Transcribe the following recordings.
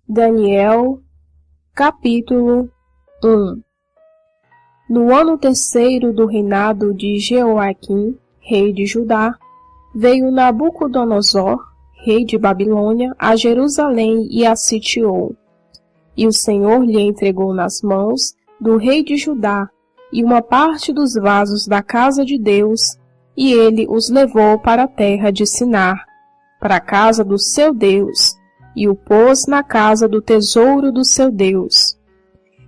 Daniel, capítulo 1. No ano terceiro do reinado de Jeoaquim, rei de Judá, veio Nabucodonosor, rei de Babilônia, a Jerusalém e a sitiou. E o Senhor lhe entregou nas mãos do rei de Judá e uma parte dos vasos da casa de Deus, e ele os levou para a terra de Sinar, para a casa do seu Deus, e o pôs na casa do tesouro do seu Deus.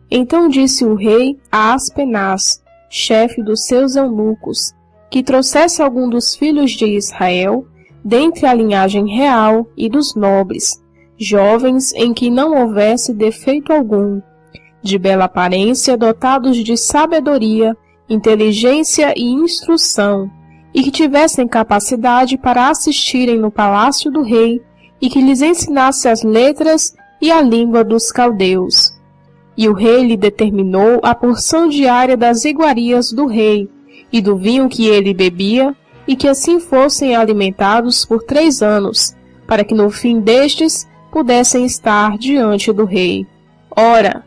Então disse o rei a Aspenaz, chefe dos seus eunucos, que trouxesse algum dos filhos de Israel, dentre a linhagem real e dos nobres, jovens em que não houvesse defeito algum, de bela aparência, dotados de sabedoria, inteligência e instrução, e que tivessem capacidade para assistirem no palácio do rei, e que lhes ensinasse as letras e a língua dos caldeus. E o rei lhe determinou a porção diária das iguarias do rei, e do vinho que ele bebia, e que assim fossem alimentados por 3 anos, para que no fim destes pudessem estar diante do rei. Ora,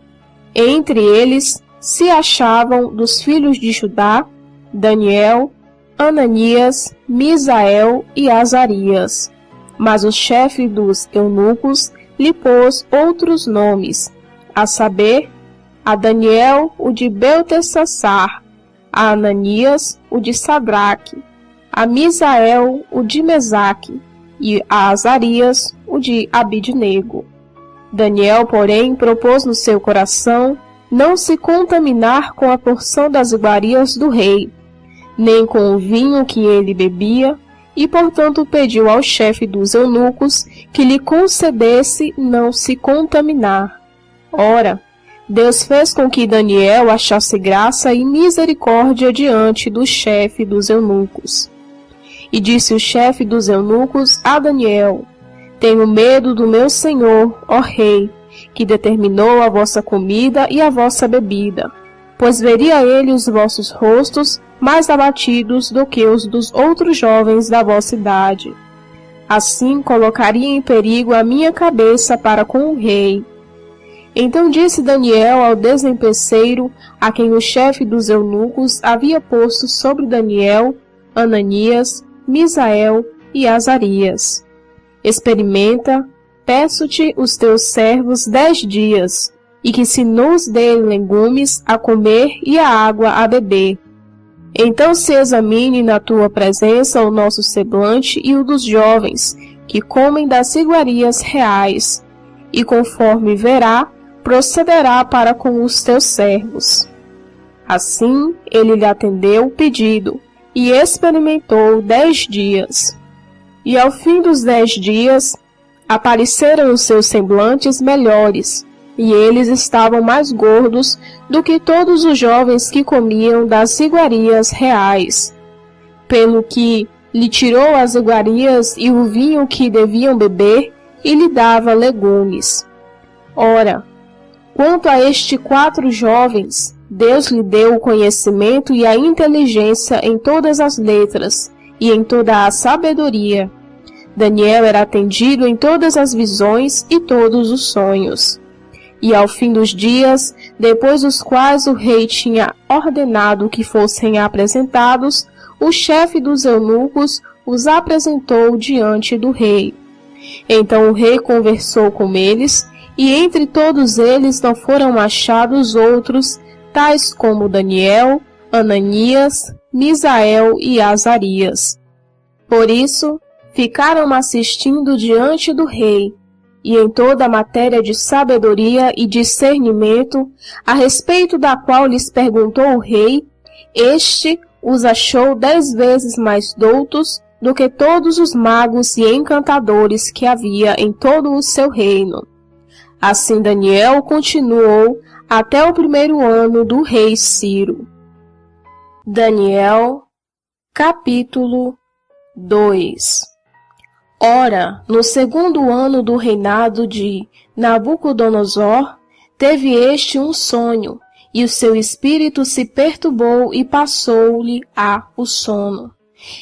entre eles se achavam dos filhos de Judá, Daniel, Ananias, Misael e Azarias. Mas o chefe dos eunucos lhe pôs outros nomes, a saber, a Daniel, o de Beltessassar, a Ananias, o de Sadraque, a Misael, o de Mesaque, e a Azarias, o de Abidnego. Daniel, porém, propôs no seu coração não se contaminar com a porção das iguarias do rei, nem com o vinho que ele bebia, e portanto pediu ao chefe dos eunucos que lhe concedesse não se contaminar. Ora, Deus fez com que Daniel achasse graça e misericórdia diante do chefe dos eunucos. E disse o chefe dos eunucos a Daniel: Tenho medo do meu senhor, ó rei, que determinou a vossa comida e a vossa bebida, pois veria ele os vossos rostos mais abatidos do que os dos outros jovens da vossa idade. Assim colocaria em perigo a minha cabeça para com o rei. Então disse Daniel ao desempeceiro, a quem o chefe dos eunucos havia posto sobre Daniel, Ananias, Misael e Azarias: Experimenta, peço-te os teus servos 10 dias, e que se nos dê legumes a comer e a água a beber. Então se examine na tua presença o nosso semblante e o dos jovens, que comem das iguarias reais, e conforme verá, procederá para com os teus servos. Assim ele lhe atendeu o pedido, e experimentou 10 dias. E ao fim dos 10 dias, apareceram os seus semblantes melhores, e eles estavam mais gordos do que todos os jovens que comiam das iguarias reais. Pelo que lhe tirou as iguarias e o vinho que deviam beber, e lhe dava legumes. Ora, quanto a estes 4 jovens, Deus lhe deu o conhecimento e a inteligência em todas as letras, e em toda a sabedoria. Daniel era atendido em todas as visões e todos os sonhos. E ao fim dos dias, depois dos quais o rei tinha ordenado que fossem apresentados, o chefe dos eunucos os apresentou diante do rei. Então o rei conversou com eles, e entre todos eles não foram achados outros, tais como Daniel, Ananias, Misael e Azarias. Por isso, ficaram assistindo diante do rei, e em toda a matéria de sabedoria e discernimento, a respeito da qual lhes perguntou o rei, este os achou 10 vezes mais doutos do que todos os magos e encantadores que havia em todo o seu reino. Assim Daniel continuou até o 1º ano do rei Ciro. Daniel, capítulo 2. Ora, no 2º ano do reinado de Nabucodonosor, teve este um sonho, e o seu espírito se perturbou e passou-lhe o sono.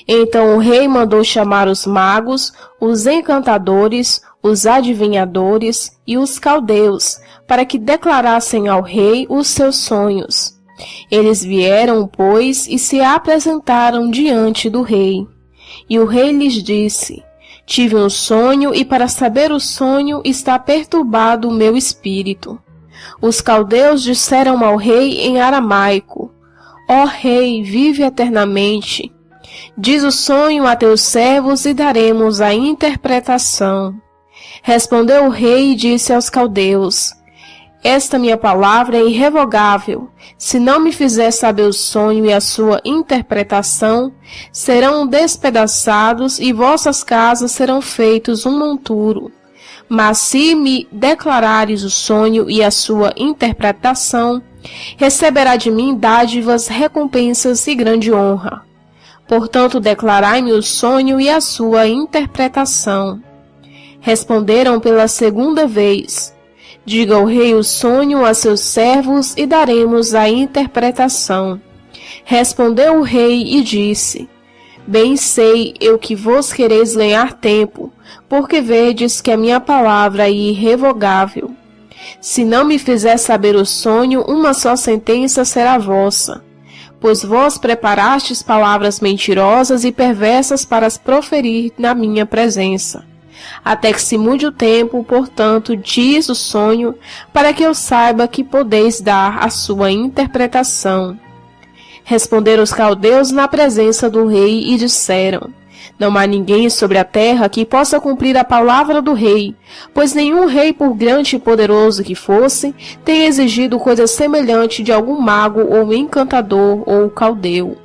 Então o rei mandou chamar os magos, os encantadores, os adivinhadores e os caldeus, para que declarassem ao rei os seus sonhos. Eles vieram, pois, e se apresentaram diante do rei. E o rei lhes disse: Tive um sonho, e para saber o sonho está perturbado o meu espírito. Os caldeus disseram ao rei em aramaico: Ó rei, vive eternamente. Diz o sonho a teus servos e daremos a interpretação. Respondeu o rei e disse aos caldeus: Esta minha palavra é irrevogável. Se não me fizer saber o sonho e a sua interpretação, serão despedaçados e vossas casas serão feitos um monturo. Mas se me declarares o sonho e a sua interpretação, receberá de mim dádivas, recompensas e grande honra. Portanto, declarai-me o sonho e a sua interpretação. Responderam pela segunda vez: Diga ao rei o sonho a seus servos e daremos a interpretação. Respondeu o rei e disse: Bem sei eu que vos quereis ganhar tempo, porque vedes que a minha palavra é irrevogável. Se não me fizer saber o sonho, uma só sentença será vossa. Pois vós preparastes palavras mentirosas e perversas para as proferir na minha presença. Até que se mude o tempo, portanto, diz o sonho, para que eu saiba que podeis dar a sua interpretação. Responderam os caldeus na presença do rei e disseram: Não há ninguém sobre a terra que possa cumprir a palavra do rei, pois nenhum rei, por grande e poderoso que fosse, tem exigido coisa semelhante de algum mago ou encantador ou caldeu.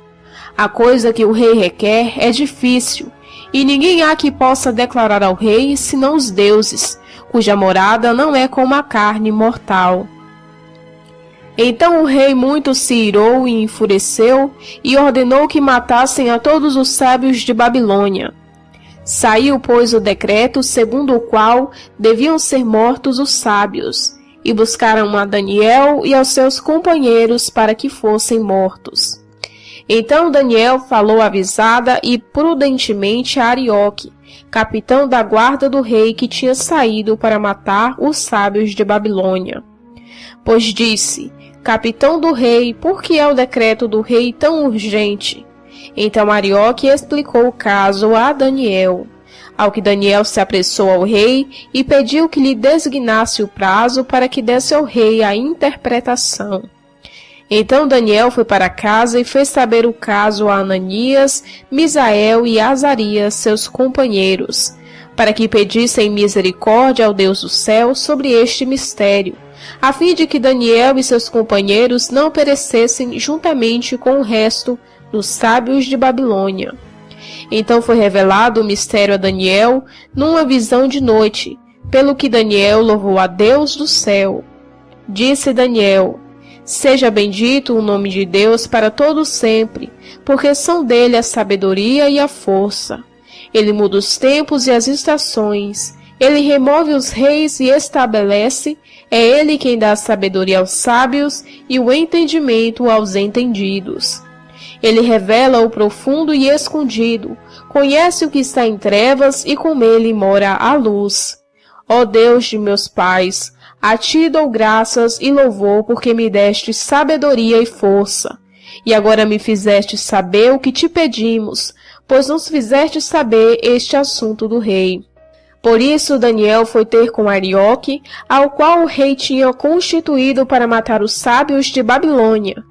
A coisa que o rei requer é difícil, e ninguém há que possa declarar ao rei, senão os deuses, cuja morada não é como a carne mortal. Então o rei muito se irou e enfureceu, e ordenou que matassem a todos os sábios de Babilônia. Saiu, pois, o decreto segundo o qual deviam ser mortos os sábios, e buscaram a Daniel e aos seus companheiros para que fossem mortos. Então Daniel falou avisada e prudentemente a Arioque, capitão da guarda do rei, que tinha saído para matar os sábios de Babilônia. Pois disse: Capitão do rei, por que é o decreto do rei tão urgente? Então Arioque explicou o caso a Daniel. Ao que Daniel se apressou ao rei e pediu que lhe designasse o prazo para que desse ao rei a interpretação. Então Daniel foi para casa e fez saber o caso a Ananias, Misael e Azarias, seus companheiros, para que pedissem misericórdia ao Deus do céu sobre este mistério, a fim de que Daniel e seus companheiros não perecessem juntamente com o resto dos sábios de Babilônia. Então foi revelado o mistério a Daniel numa visão de noite, pelo que Daniel louvou a Deus do céu. Disse Daniel: Seja bendito o nome de Deus para todo sempre, porque são dele a sabedoria e a força. Ele muda os tempos e as estações, ele remove os reis e estabelece, é ele quem dá a sabedoria aos sábios e o entendimento aos entendidos. Ele revela o profundo e escondido, conhece o que está em trevas e com ele mora a luz. Ó Deus de meus pais, a ti dou graças e louvor porque me deste sabedoria e força. E agora me fizeste saber o que te pedimos, pois nos fizeste saber este assunto do rei. Por isso Daniel foi ter com Arioque, ao qual o rei tinha constituído para matar os sábios de Babilônia.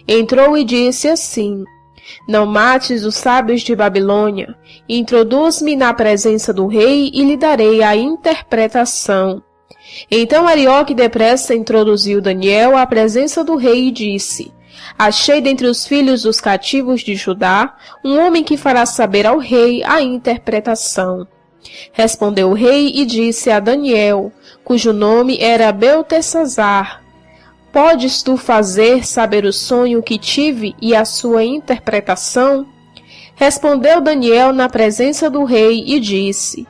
Entrou e disse assim: Não mates os sábios de Babilônia, introduz-me na presença do rei e lhe darei a interpretação. Então Arioque depressa introduziu Daniel à presença do rei e disse: Achei dentre os filhos dos cativos de Judá um homem que fará saber ao rei a interpretação. Respondeu o rei e disse a Daniel, cujo nome era Beltesazar: Podes tu fazer saber o sonho que tive e a sua interpretação? Respondeu Daniel na presença do rei e disse: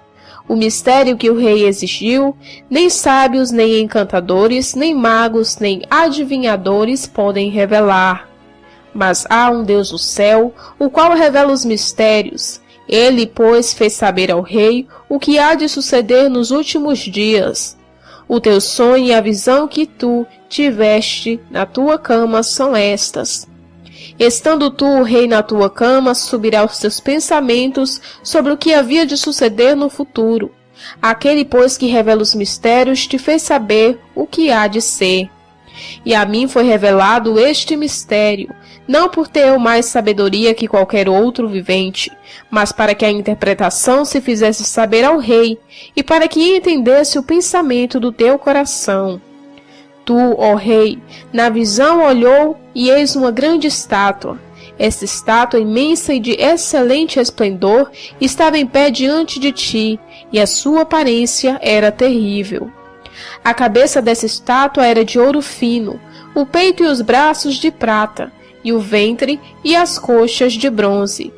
O mistério que o rei exigiu, nem sábios, nem encantadores, nem magos, nem adivinhadores podem revelar. Mas há um Deus do céu, o qual revela os mistérios, Ele, pois, fez saber ao rei o que há de suceder nos últimos dias. O teu sonho e a visão que tu tiveste na tua cama são estas. Estando tu, o rei, na tua cama, subirá os teus pensamentos sobre o que havia de suceder no futuro. Aquele, pois, que revela os mistérios, te fez saber o que há de ser. E a mim foi revelado este mistério, não por ter eu mais sabedoria que qualquer outro vivente, mas para que a interpretação se fizesse saber ao rei, e para que entendesse o pensamento do teu coração. Tu, ó rei, na visão olhou, e eis uma grande estátua. Esta estátua imensa e de excelente esplendor estava em pé diante de ti, e a sua aparência era terrível. A cabeça dessa estátua era de ouro fino, o peito e os braços de prata, e o ventre e as coxas de bronze,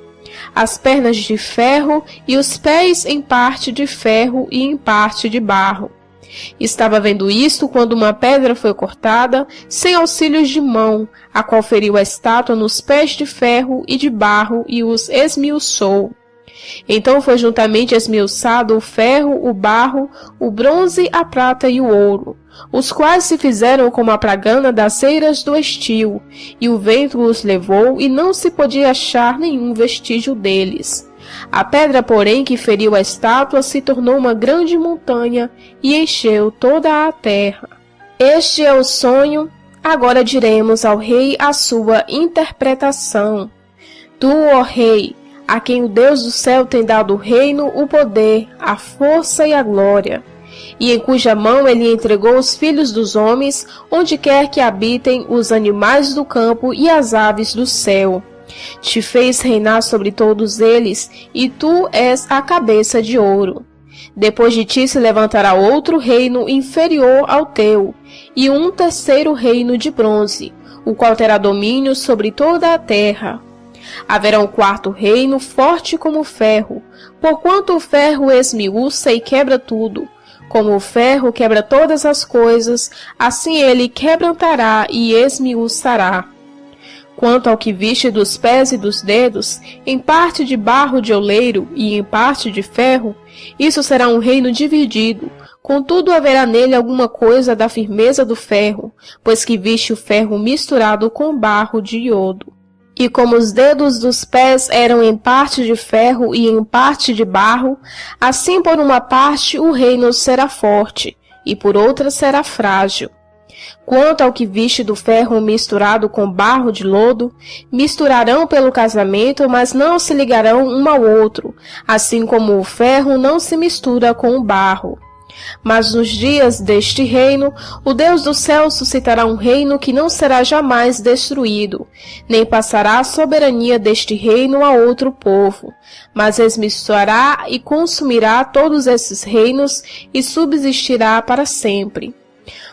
as pernas de ferro e os pés em parte de ferro e em parte de barro. Estava vendo isto quando uma pedra foi cortada, sem auxílios de mão, a qual feriu a estátua nos pés de ferro e de barro e os esmiuçou. Então foi juntamente esmiuçado o ferro, o barro, o bronze, a prata e o ouro, os quais se fizeram como a pragana das eiras do estio, e o vento os levou, e não se podia achar nenhum vestígio deles. A pedra, porém, que feriu a estátua se tornou uma grande montanha e encheu toda a terra. Este é o sonho. Agora diremos ao rei a sua interpretação. Tu, ó rei, a quem o Deus do céu tem dado o reino, o poder, a força e a glória, e em cuja mão ele entregou os filhos dos homens, onde quer que habitem os animais do campo e as aves do céu. Te fez reinar sobre todos eles, e tu és a cabeça de ouro. Depois de ti se levantará outro reino inferior ao teu, e um terceiro reino de bronze, o qual terá domínio sobre toda a terra. Haverá um quarto reino forte como o ferro, porquanto o ferro esmiuça e quebra tudo. Como o ferro quebra todas as coisas, assim ele quebrantará e esmiuçará. Quanto ao que viste dos pés e dos dedos, em parte de barro de oleiro e em parte de ferro, isso será um reino dividido. Contudo haverá nele alguma coisa da firmeza do ferro, pois que viste o ferro misturado com barro de iodo. E como os dedos dos pés eram em parte de ferro e em parte de barro, assim por uma parte o reino será forte, e por outra será frágil. Quanto ao que viste do ferro misturado com barro de lodo, misturarão pelo casamento, mas não se ligarão um ao outro, assim como o ferro não se mistura com o barro. Mas nos dias deste reino, o Deus do céu suscitará um reino que não será jamais destruído, nem passará a soberania deste reino a outro povo, mas esmiuçará e consumirá todos esses reinos e subsistirá para sempre.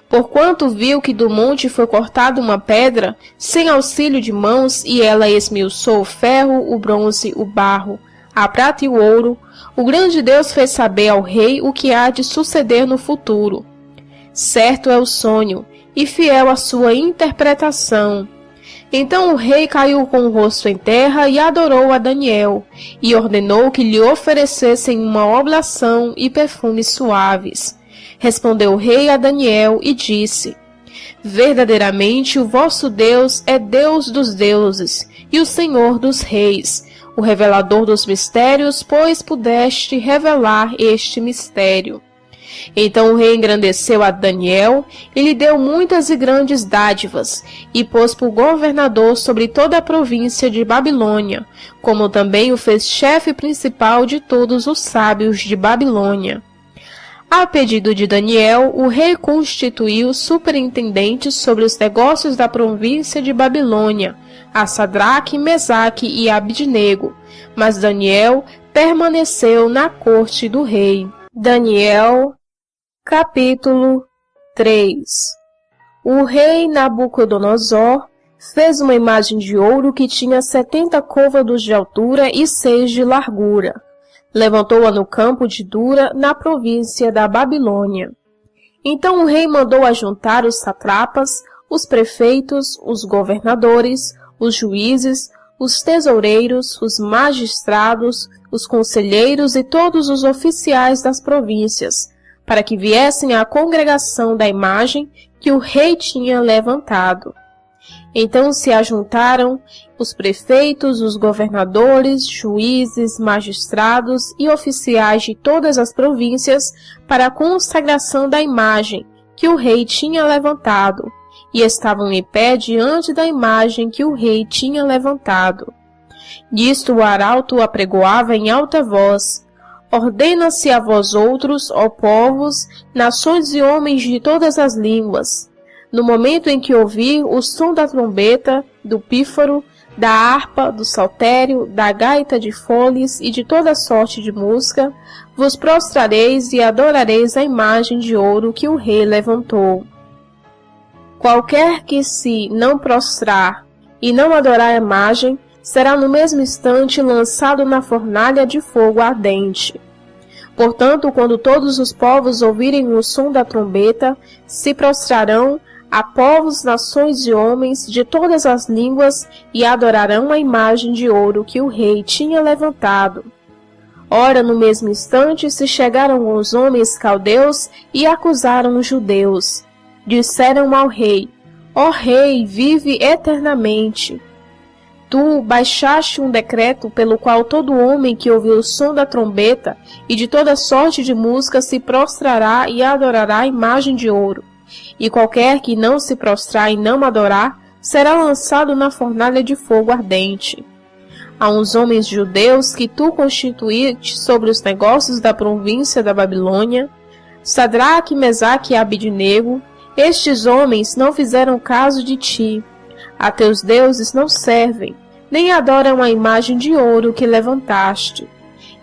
Porquanto viu que do monte foi cortada uma pedra, sem auxílio de mãos, e ela esmiuçou o ferro, o bronze, o barro, a prata e o ouro, o grande Deus fez saber ao rei o que há de suceder no futuro. Certo é o sonho, e fiel a sua interpretação. Então o rei caiu com o rosto em terra e adorou a Daniel, e ordenou que lhe oferecessem uma oblação e perfumes suaves. Respondeu o rei a Daniel e disse: verdadeiramente o vosso Deus é Deus dos deuses e o Senhor dos reis, o revelador dos mistérios, pois pudeste revelar este mistério. Então o rei engrandeceu a Daniel e lhe deu muitas e grandes dádivas, e pôs por governador sobre toda a província de Babilônia, como também o fez chefe principal de todos os sábios de Babilônia. A pedido de Daniel, o rei constituiu superintendentes sobre os negócios da província de Babilônia, a Sadraque, Mesaque e Abidnego, mas Daniel permaneceu na corte do rei. Daniel, capítulo 3. O rei Nabucodonosor fez uma imagem de ouro que tinha 70 côvados de altura e 6 de largura. Levantou-a no campo de Dura, na província da Babilônia. Então o rei mandou ajuntar os satrapas, os prefeitos, os governadores, os juízes, os tesoureiros, os magistrados, os conselheiros e todos os oficiais das províncias, para que viessem à congregação da imagem que o rei tinha levantado. Então se ajuntaram os prefeitos, os governadores, juízes, magistrados e oficiais de todas as províncias para a consagração da imagem que o rei tinha levantado, e estavam em pé diante da imagem que o rei tinha levantado. Disto o arauto apregoava em alta voz: Ordena-se a vós outros, ó povos, nações e homens de todas as línguas, no momento em que ouvir o som da trombeta, do pífaro, da harpa, do saltério, da gaita de foles e de toda sorte de música, vos prostrareis e adorareis a imagem de ouro que o rei levantou. Qualquer que se não prostrar e não adorar a imagem, será no mesmo instante lançado na fornalha de fogo ardente. Portanto, quando todos os povos ouvirem o som da trombeta, se prostrarão a povos, nações e homens de todas as línguas e adorarão a imagem de ouro que o rei tinha levantado. Ora, no mesmo instante se chegaram os homens caldeus e acusaram os judeus. Disseram ao rei: Ó rei, vive eternamente. Tu baixaste um decreto pelo qual todo homem que ouvir o som da trombeta e de toda sorte de música se prostrará e adorará a imagem de ouro. E qualquer que não se prostrar e não adorar, será lançado na fornalha de fogo ardente. A uns homens judeus que tu constituíste sobre os negócios da província da Babilônia, Sadraque, Mesaque e Abidnego, estes homens não fizeram caso de ti. A teus deuses não servem, nem adoram a imagem de ouro que levantaste.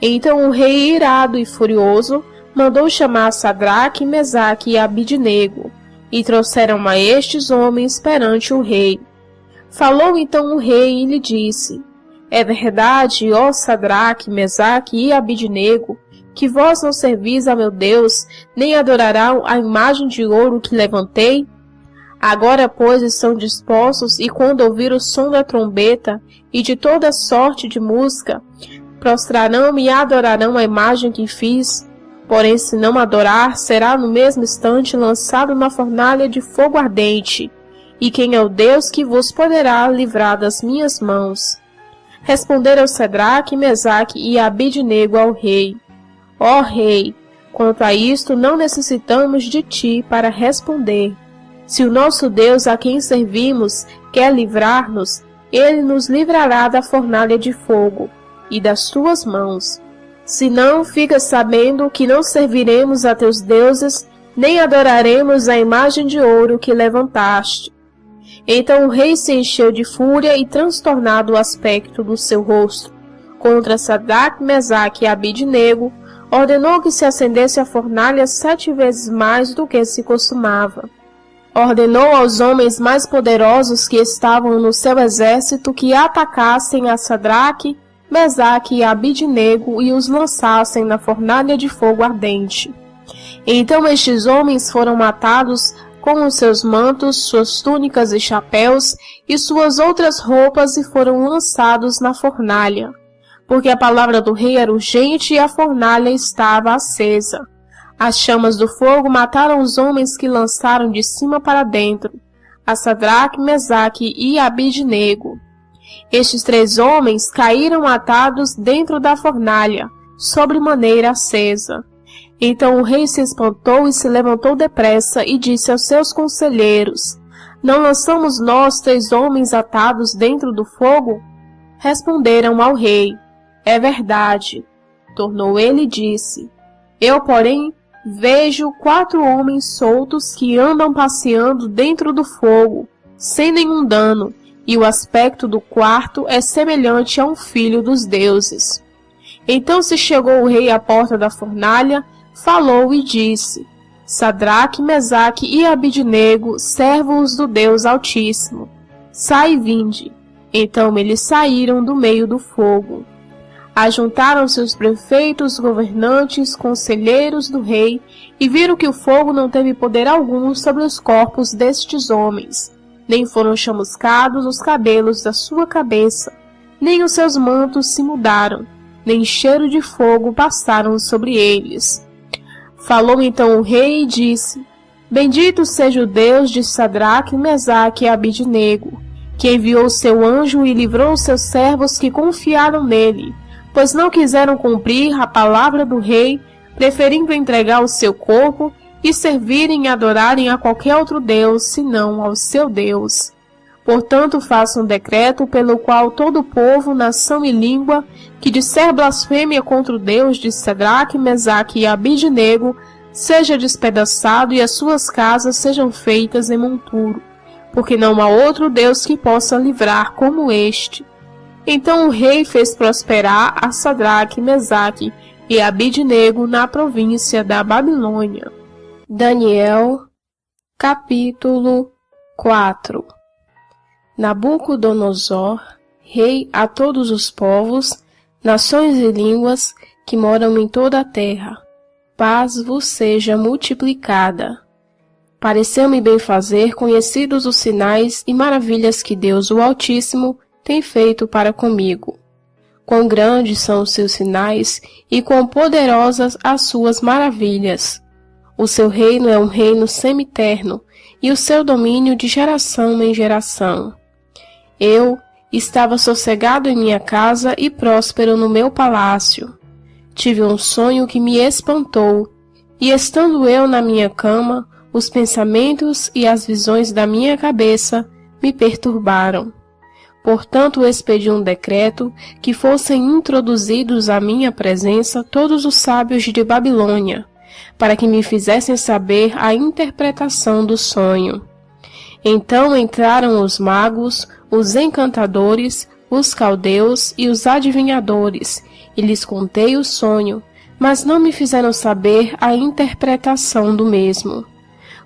Então o rei, irado e furioso, mandou chamar Sadraque, Mesaque e Abidnego, e trouxeram a estes homens perante o rei. Falou então o rei e lhe disse: É verdade, ó Sadraque, Mesaque e Abidnego, que vós não servis a meu Deus, nem adorarão a imagem de ouro que levantei? Agora, pois, estão dispostos, e quando ouvir o som da trombeta e de toda sorte de música, prostrarão e adorarão a imagem que fiz. Porém, se não adorar, será no mesmo instante lançado na fornalha de fogo ardente. E quem é o Deus que vos poderá livrar das minhas mãos? Responderam Sadraque, Mesaque e Abidnego ao rei: Ó rei, quanto a isto não necessitamos de ti para responder. Se o nosso Deus a quem servimos quer livrar-nos, ele nos livrará da fornalha de fogo e das tuas mãos. Se não, fica sabendo que não serviremos a teus deuses, nem adoraremos a imagem de ouro que levantaste. Então o rei se encheu de fúria e, transtornado o aspecto do seu rosto, contra Sadraque, Mesaque e Abidnego, ordenou que se acendesse a fornalha 7 vezes mais do que se costumava. Ordenou aos homens mais poderosos que estavam no seu exército que atacassem a Sadraque, Mesaque e Abidnego e os lançassem na fornalha de fogo ardente. Então estes homens foram matados com os seus mantos, suas túnicas e chapéus e suas outras roupas e foram lançados na fornalha, porque a palavra do rei era urgente e a fornalha estava acesa. As chamas do fogo mataram os homens que lançaram de cima para dentro, a Sadraque, Mesaque e Abidnego. Estes 3 homens caíram atados dentro da fornalha, sobremaneira acesa. Então o rei se espantou e se levantou depressa e disse aos seus conselheiros: Não lançamos nós 3 homens atados dentro do fogo? Responderam ao rei: É verdade. Tornou ele e disse: Eu, porém, vejo 4 homens soltos que andam passeando dentro do fogo, sem nenhum dano, e o aspecto do quarto é semelhante a um filho dos deuses. Então se chegou o rei à porta da fornalha, falou e disse: Sadraque, Mesaque e Abidnego, servos do Deus Altíssimo, sai e vinde. Então eles saíram do meio do fogo. Ajuntaram-se os prefeitos, governantes, conselheiros do rei, e viram que o fogo não teve poder algum sobre os corpos destes homens, nem foram chamuscados os cabelos da sua cabeça, nem os seus mantos se mudaram, nem cheiro de fogo passaram sobre eles. Falou então o rei e disse: Bendito seja o Deus de Sadraque, Mesaque e Abidnego, que enviou seu anjo e livrou os seus servos que confiaram nele, pois não quiseram cumprir a palavra do rei, preferindo entregar o seu corpo e servirem e adorarem a qualquer outro Deus, senão ao seu Deus. Portanto, faça um decreto pelo qual todo o povo, nação e língua que disser blasfêmia contra o Deus de Sadraque, Mesaque e Abidnego seja despedaçado e as suas casas sejam feitas em monturo, porque não há outro Deus que possa livrar como este. Então o rei fez prosperar a Sadraque, Mesaque e Abidnego na província da Babilônia. Daniel, capítulo 4. Nabucodonosor, rei a todos os povos, nações e línguas que moram em toda a terra, paz vos seja multiplicada. Pareceu-me bem fazer conhecidos os sinais e maravilhas que Deus, o Altíssimo, tem feito para comigo. Quão grandes são os seus sinais e quão poderosas as suas maravilhas. O seu reino é um reino sempiterno e o seu domínio de geração em geração. Eu estava sossegado em minha casa e próspero no meu palácio. Tive um sonho que me espantou, e estando eu na minha cama, os pensamentos e as visões da minha cabeça me perturbaram. Portanto, expedi um decreto que fossem introduzidos à minha presença todos os sábios de Babilônia, para que me fizessem saber a interpretação do sonho. Então entraram os magos, os encantadores, os caldeus e os adivinhadores, e lhes contei o sonho, mas não me fizeram saber a interpretação do mesmo.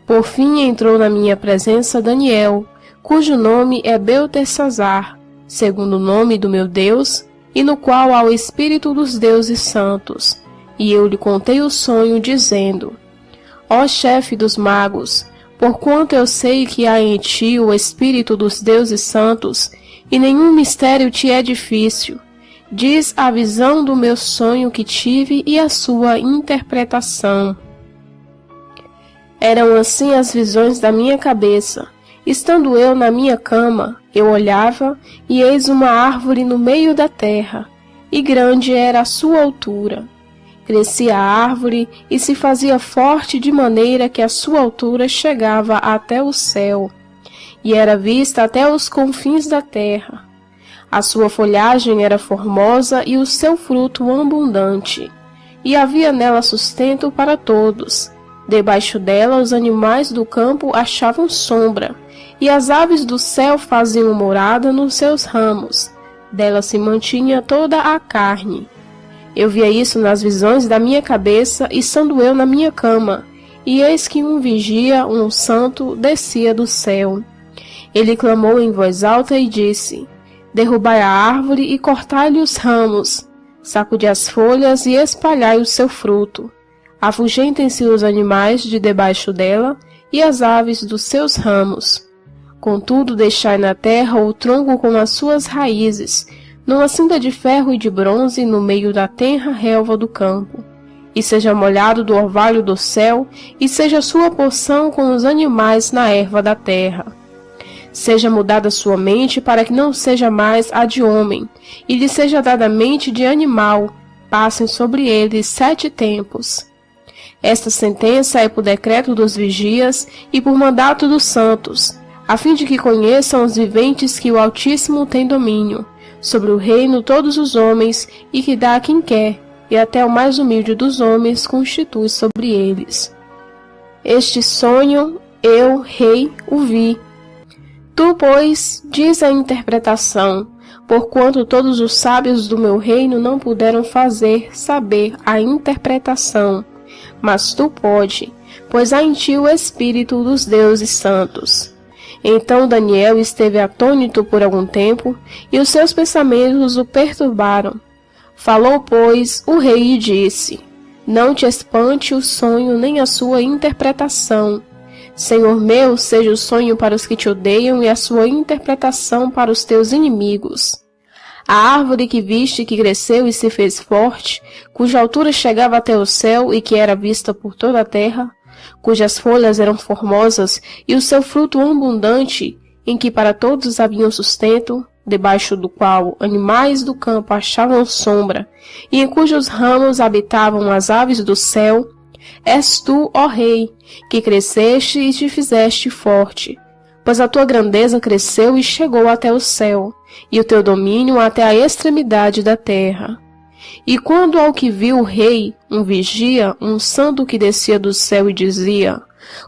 Por fim entrou na minha presença Daniel, cujo nome é Beltesazar, segundo o nome do meu Deus, e no qual há o Espírito dos deuses santos. E eu lhe contei o sonho, dizendo: Ó chefe dos magos, porquanto eu sei que há em ti o Espírito dos deuses santos, e nenhum mistério te é difícil, diz a visão do meu sonho que tive e a sua interpretação. Eram assim as visões da minha cabeça. Estando eu na minha cama, eu olhava, e eis uma árvore no meio da terra, e grande era a sua altura. Crescia a árvore e se fazia forte de maneira que a sua altura chegava até o céu, e era vista até os confins da terra. A sua folhagem era formosa e o seu fruto abundante, e havia nela sustento para todos. Debaixo dela os animais do campo achavam sombra, e as aves do céu faziam morada nos seus ramos. Dela se mantinha toda a carne. Eu via isso nas visões da minha cabeça, estando eu na minha cama, e eis que um vigia, um santo, descia do céu. Ele clamou em voz alta e disse: Derrubai a árvore e cortai-lhe os ramos, sacudi as folhas e espalhai o seu fruto. Afugentem-se os animais de debaixo dela e as aves dos seus ramos. Contudo, deixai na terra o tronco com as suas raízes, numa cinta de ferro e de bronze no meio da tenra relva do campo, e seja molhado do orvalho do céu, e seja sua porção com os animais na erva da terra. Seja mudada sua mente para que não seja mais a de homem, e lhe seja dada a mente de animal, passem sobre ele 7 tempos. Esta sentença é por decreto dos vigias e por mandato dos santos, a fim de que conheçam os viventes que o Altíssimo tem domínio sobre o reino todos os homens, e que dá a quem quer, e até o mais humilde dos homens constitui sobre eles. Este sonho eu, rei, o vi. Tu, pois, diz a interpretação, porquanto todos os sábios do meu reino não puderam fazer saber a interpretação, mas tu pode, pois há em ti o Espírito dos deuses santos. Então Daniel esteve atônito por algum tempo, e os seus pensamentos o perturbaram. Falou, pois, o rei e disse: Não te espante o sonho nem a sua interpretação. Senhor meu, seja o sonho para os que te odeiam e a sua interpretação para os teus inimigos. A árvore que viste que cresceu e se fez forte, cuja altura chegava até o céu e que era vista por toda a terra, cujas folhas eram formosas e o seu fruto abundante, em que para todos haviam sustento, debaixo do qual animais do campo achavam sombra, e em cujos ramos habitavam as aves do céu, és tu, ó Rei, que cresceste e te fizeste forte, pois a tua grandeza cresceu e chegou até o céu, e o teu domínio até a extremidade da terra. E quando ao que viu o rei, um vigia, um santo que descia do céu e dizia,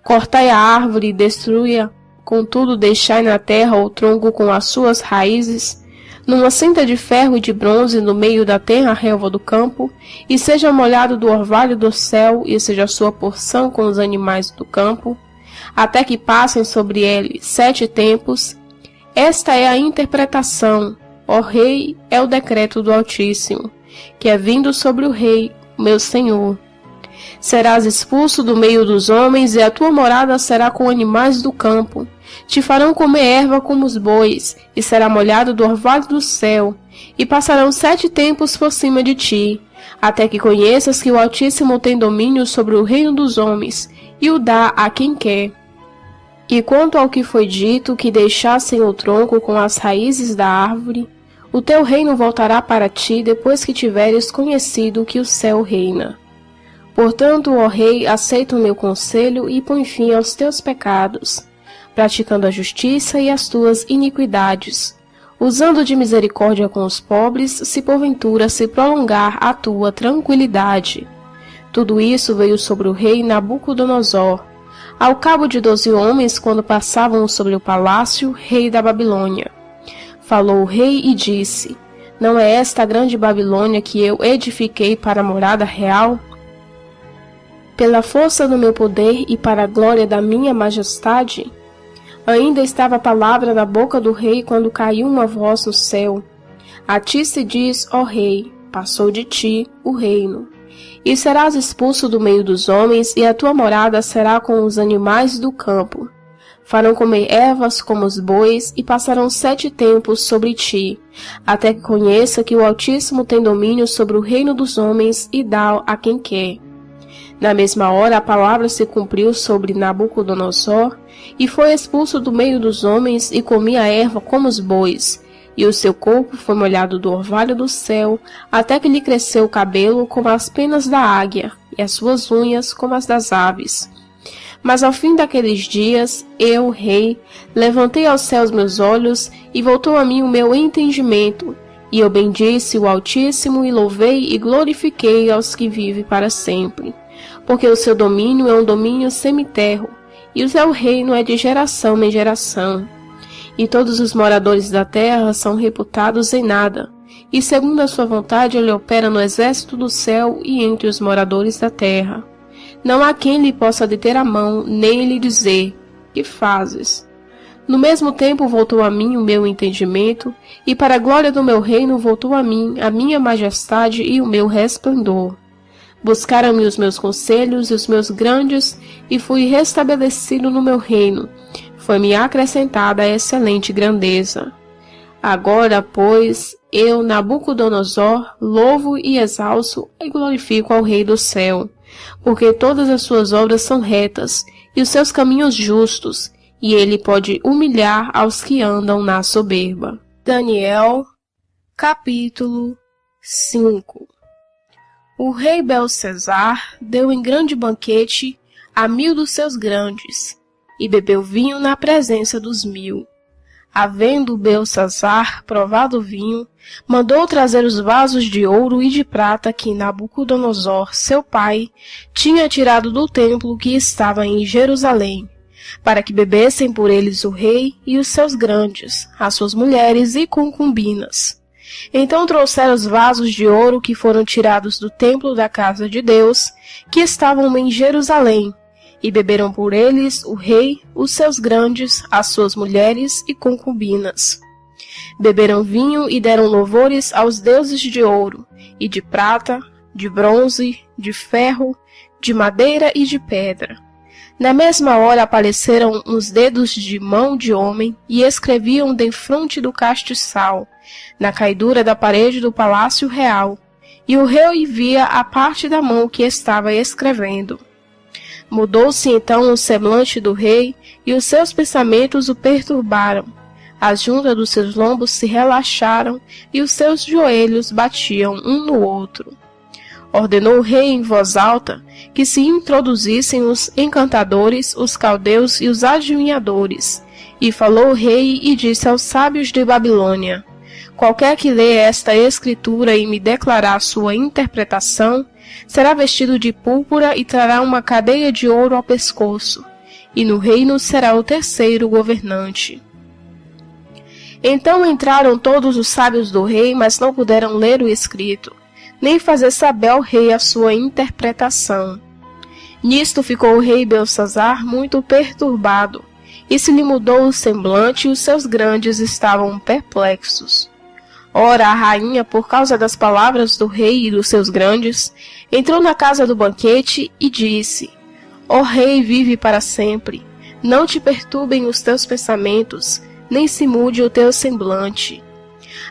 cortai a árvore e destrui-a, contudo deixai na terra o tronco com as suas raízes, numa cinta de ferro e de bronze no meio da terra relva do campo, e seja molhado do orvalho do céu, e seja a sua porção com os animais do campo, até que passem sobre ele 7 tempos. Esta é a interpretação, ó Rei, é o decreto do Altíssimo, que é vindo sobre o Rei, meu Senhor. Serás expulso do meio dos homens, e a tua morada será com animais do campo. Te farão comer erva como os bois, e será molhado do orvalho do céu, e passarão 7 tempos por cima de ti, até que conheças que o Altíssimo tem domínio sobre o reino dos homens, e o dá a quem quer. E quanto ao que foi dito, que deixassem o tronco com as raízes da árvore, o teu reino voltará para ti depois que tiveres conhecido que o céu reina. Portanto, ó Rei, aceita o meu conselho e põe fim aos teus pecados, praticando a justiça e as tuas iniquidades, usando de misericórdia com os pobres, se porventura se prolongar a tua tranquilidade. Tudo isso veio sobre o rei Nabucodonosor, ao cabo de 12 homens, quando passavam sobre o palácio, rei da Babilônia. Falou o rei e disse, não é esta a grande Babilônia que eu edifiquei para a morada real? Pela força do meu poder e para a glória da minha majestade? Ainda estava a palavra na boca do rei quando caiu uma voz no céu. A ti se diz, ó rei, passou de ti o reino. E serás expulso do meio dos homens, e a tua morada será com os animais do campo. Farão comer ervas como os bois, e passarão 7 tempos sobre ti, até que conheça que o Altíssimo tem domínio sobre o reino dos homens, e dá a quem quer. Na mesma hora a palavra se cumpriu sobre Nabucodonosor, e foi expulso do meio dos homens, e comia a erva como os bois, e o seu corpo foi molhado do orvalho do céu, até que lhe cresceu o cabelo como as penas da águia, e as suas unhas como as das aves. Mas ao fim daqueles dias, eu, rei, levantei aos céus meus olhos, e voltou a mim o meu entendimento, e eu bendisse o Altíssimo, e louvei e glorifiquei aos que vivem para sempre. Porque o seu domínio é um domínio semiterro, e o seu reino é de geração em geração. E todos os moradores da terra são reputados em nada, e segundo a sua vontade ele opera no exército do céu e entre os moradores da terra. Não há quem lhe possa deter a mão, nem lhe dizer, que fazes? No mesmo tempo voltou a mim o meu entendimento, e para a glória do meu reino voltou a mim a minha majestade e o meu resplendor. Buscaram-me os meus conselhos e os meus grandes, e fui restabelecido no meu reino. Foi-me acrescentada a excelente grandeza. Agora, pois, eu, Nabucodonosor, louvo e exalço e glorifico ao Rei do céu, porque todas as suas obras são retas, e os seus caminhos justos, e ele pode humilhar aos que andam na soberba. Daniel, capítulo 5. O rei Belsazar deu em grande banquete a 1000 dos seus grandes, e bebeu vinho na presença dos 1000. Havendo Belsazar provado o vinho, mandou trazer os vasos de ouro e de prata que Nabucodonosor, seu pai, tinha tirado do templo que estava em Jerusalém, para que bebessem por eles o rei e os seus grandes, as suas mulheres e concubinas. Então trouxeram os vasos de ouro que foram tirados do templo da casa de Deus, que estavam em Jerusalém, e beberam por eles o rei, os seus grandes, as suas mulheres e concubinas. Beberam vinho e deram louvores aos deuses de ouro, e de prata, de bronze, de ferro, de madeira e de pedra. Na mesma hora apareceram uns dedos de mão de homem e escreviam defronte do castiçal, na caidura da parede do palácio real, e o rei via a parte da mão que estava escrevendo. Mudou-se então o semblante do rei, e os seus pensamentos o perturbaram. As juntas dos seus lombos se relaxaram, e os seus joelhos batiam um no outro. Ordenou o rei em voz alta que se introduzissem os encantadores, os caldeus e os adivinhadores. E falou o rei e disse aos sábios de Babilônia: qualquer que lê esta escritura e me declarar sua interpretação, será vestido de púrpura e trará uma cadeia de ouro ao pescoço, e no reino será o terceiro governante. Então entraram todos os sábios do rei, mas não puderam ler o escrito, nem fazer saber ao rei a sua interpretação. Nisto ficou o rei Belsazzar muito perturbado, e se lhe mudou o semblante, e os seus grandes estavam perplexos. Ora, a rainha, por causa das palavras do rei e dos seus grandes, entrou na casa do banquete e disse: ó rei, vive para sempre, não te perturbem os teus pensamentos, nem se mude o teu semblante.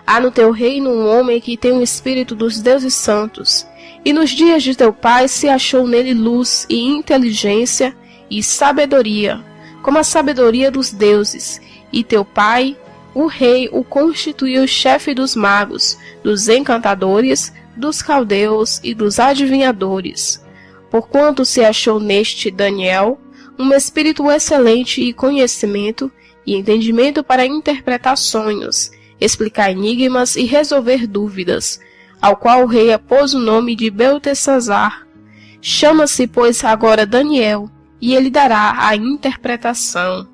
Há no teu reino um homem que tem o espírito dos deuses santos, e nos dias de teu pai se achou nele luz e inteligência e sabedoria, como a sabedoria dos deuses, e teu pai, o rei, o constituiu chefe dos magos, dos encantadores, dos caldeus e dos adivinhadores. Porquanto se achou neste Daniel um espírito excelente e conhecimento e entendimento para interpretar sonhos, explicar enigmas e resolver dúvidas, ao qual o rei apôs o nome de Beltesazar. Chama-se, pois, agora Daniel, e ele dará a interpretação.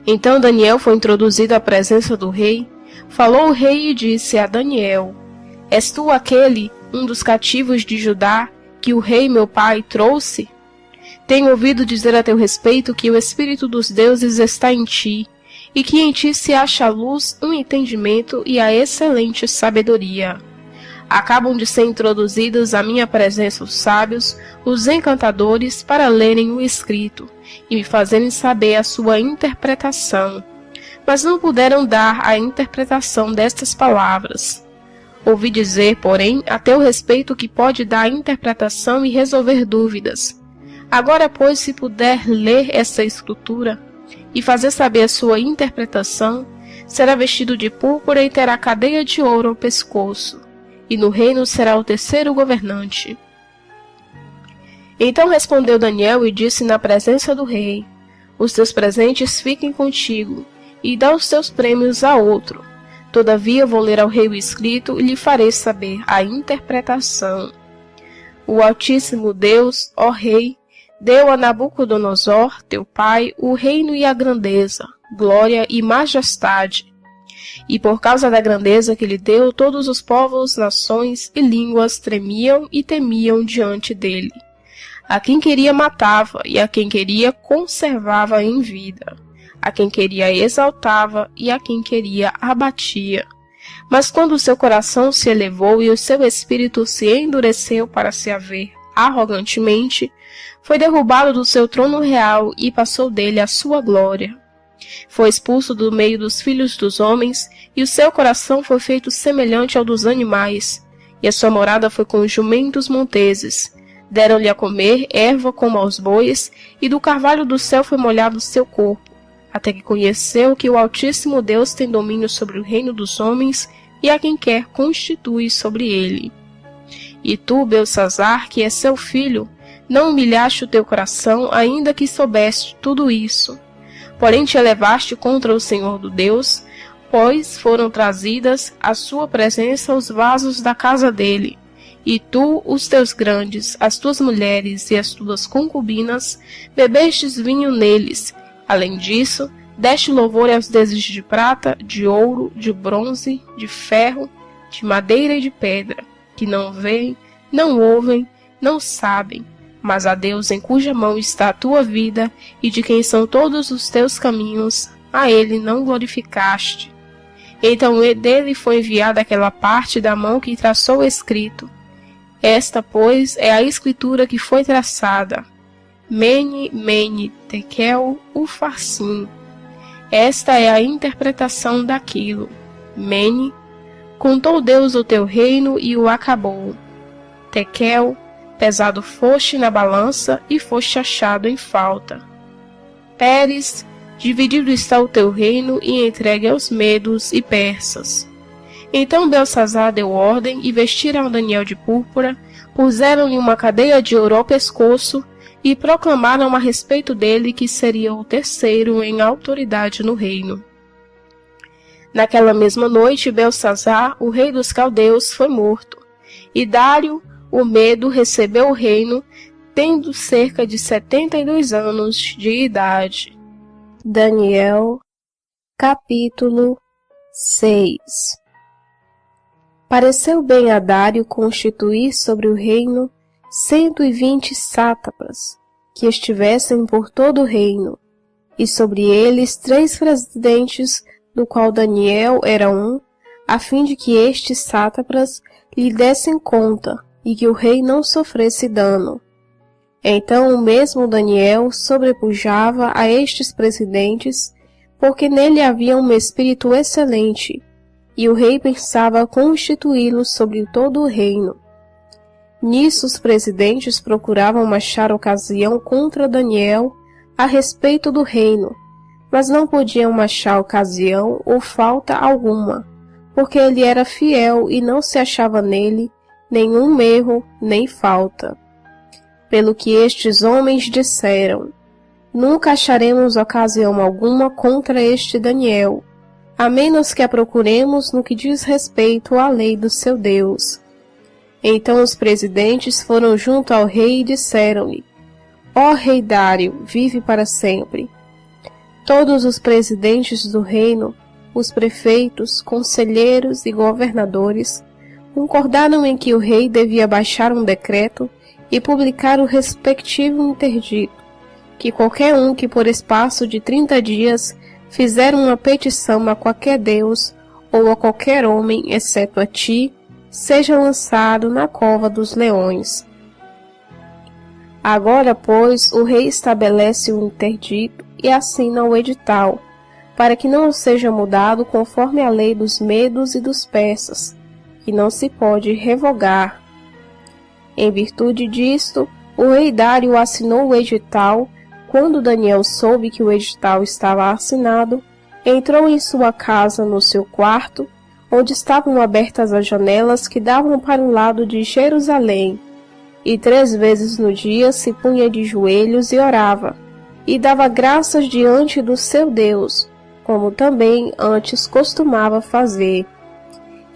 Então Daniel foi introduzido à presença do rei. Falou o rei e disse a Daniel: és tu aquele, um dos cativos de Judá, que o rei meu pai trouxe? Tenho ouvido dizer a teu respeito que o espírito dos deuses está em ti, e que em ti se acha a luz, o entendimento e a excelente sabedoria. Acabam de ser introduzidos à minha presença os sábios, os encantadores, para lerem o escrito, e me fazerem saber a sua interpretação. Mas não puderam dar a interpretação destas palavras. Ouvi dizer, porém, a teu respeito que pode dar a interpretação e resolver dúvidas. Agora, pois, se puder ler essa escritura e fazer saber a sua interpretação, será vestido de púrpura e terá cadeia de ouro ao pescoço, e no reino será o terceiro governante. Então respondeu Daniel e disse na presença do rei: os teus presentes fiquem contigo, e dá os teus prêmios a outro. Todavia vou ler ao rei o escrito e lhe farei saber a interpretação. O Altíssimo Deus, ó rei, deu a Nabucodonosor, teu pai, o reino e a grandeza, glória e majestade. E por causa da grandeza que lhe deu, todos os povos, nações e línguas tremiam e temiam diante dele. A quem queria matava, e a quem queria conservava em vida. A quem queria exaltava, e a quem queria abatia. Mas quando o seu coração se elevou e o seu espírito se endureceu para se haver arrogantemente, foi derrubado do seu trono real e passou dele a sua glória. Foi expulso do meio dos filhos dos homens, e o seu coração foi feito semelhante ao dos animais, e a sua morada foi com os jumentos monteses. Deram-lhe a comer erva como aos bois, e do carvalho do céu foi molhado o seu corpo, até que conheceu que o Altíssimo Deus tem domínio sobre o reino dos homens, e a quem quer constitui sobre ele. E tu, Belsazzar, que és seu filho, não humilhaste o teu coração, ainda que soubeste tudo isso. Porém te elevaste contra o Senhor do Deus, pois foram trazidas à sua presença os vasos da casa dele. E tu, os teus grandes, as tuas mulheres e as tuas concubinas, bebestes vinho neles. Além disso, deste louvor aos deuses de prata, de ouro, de bronze, de ferro, de madeira e de pedra, que não veem, não ouvem, não sabem, mas a Deus em cuja mão está a tua vida e de quem são todos os teus caminhos, a ele não glorificaste. Então dele foi enviada aquela parte da mão que traçou o escrito. Esta, pois, é a escritura que foi traçada. Mene, Mene, Tekel, Ufarsim. Esta é a interpretação daquilo. Mene, contou Deus o teu reino e o acabou. Tekel, pesado foste na balança e foste achado em falta. Peres, dividido está o teu reino e entregue aos medos e persas. Então Belsassar deu ordem e vestiram Daniel de púrpura, puseram-lhe uma cadeia de ouro ao pescoço e proclamaram a respeito dele que seria o terceiro em autoridade no reino. Naquela mesma noite, Belsassar, o rei dos caldeus, foi morto, e Dário, o Medo, recebeu o reino, tendo cerca de 72 anos de idade. Daniel, capítulo 6. Pareceu bem a Dário constituir sobre o reino 120 sátrapas, que estivessem por todo o reino, e sobre eles 3 presidentes, do qual Daniel era um, a fim de que estes sátrapas lhe dessem conta, e que o rei não sofresse dano. Então o mesmo Daniel sobrepujava a estes presidentes, porque nele havia um espírito excelente, e o rei pensava constituí-lo sobre todo o reino. Nisso os presidentes procuravam achar ocasião contra Daniel a respeito do reino, mas não podiam achar ocasião ou falta alguma, porque ele era fiel e não se achava nele nenhum erro nem falta. Pelo que estes homens disseram: nunca acharemos ocasião alguma contra este Daniel, a menos que a procuremos no que diz respeito à lei do seu Deus. Então os presidentes foram junto ao rei e disseram-lhe: ó rei Dário, vive para sempre. Todos os presidentes do reino, os prefeitos, conselheiros e governadores, concordaram em que o rei devia baixar um decreto e publicar o respectivo interdito, que qualquer um que por espaço de 30 dias fizer uma petição a qualquer deus ou a qualquer homem, exceto a ti, seja lançado na cova dos leões. Agora, pois, o rei estabelece o interdito e assina o edital, para que não seja mudado conforme a lei dos medos e dos persas, que não se pode revogar. Em virtude disto, o rei Dário assinou o edital. Quando Daniel soube que o edital estava assinado, entrou em sua casa no seu quarto, onde estavam abertas as janelas que davam para o lado de Jerusalém, e 3 vezes no dia se punha de joelhos e orava, e dava graças diante do seu Deus, como também antes costumava fazer.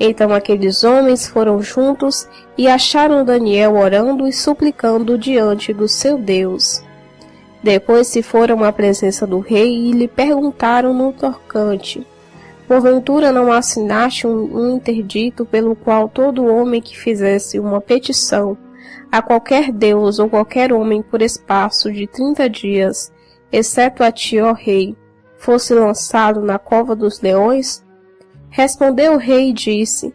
Então aqueles homens foram juntos e acharam Daniel orando e suplicando diante do seu Deus. Depois se foram à presença do rei e lhe perguntaram no tocante: porventura não assinaste um interdito pelo qual todo homem que fizesse uma petição a qualquer deus ou qualquer homem por espaço de 30 dias, exceto a ti, ó rei, fosse lançado na cova dos leões? Respondeu o rei e disse: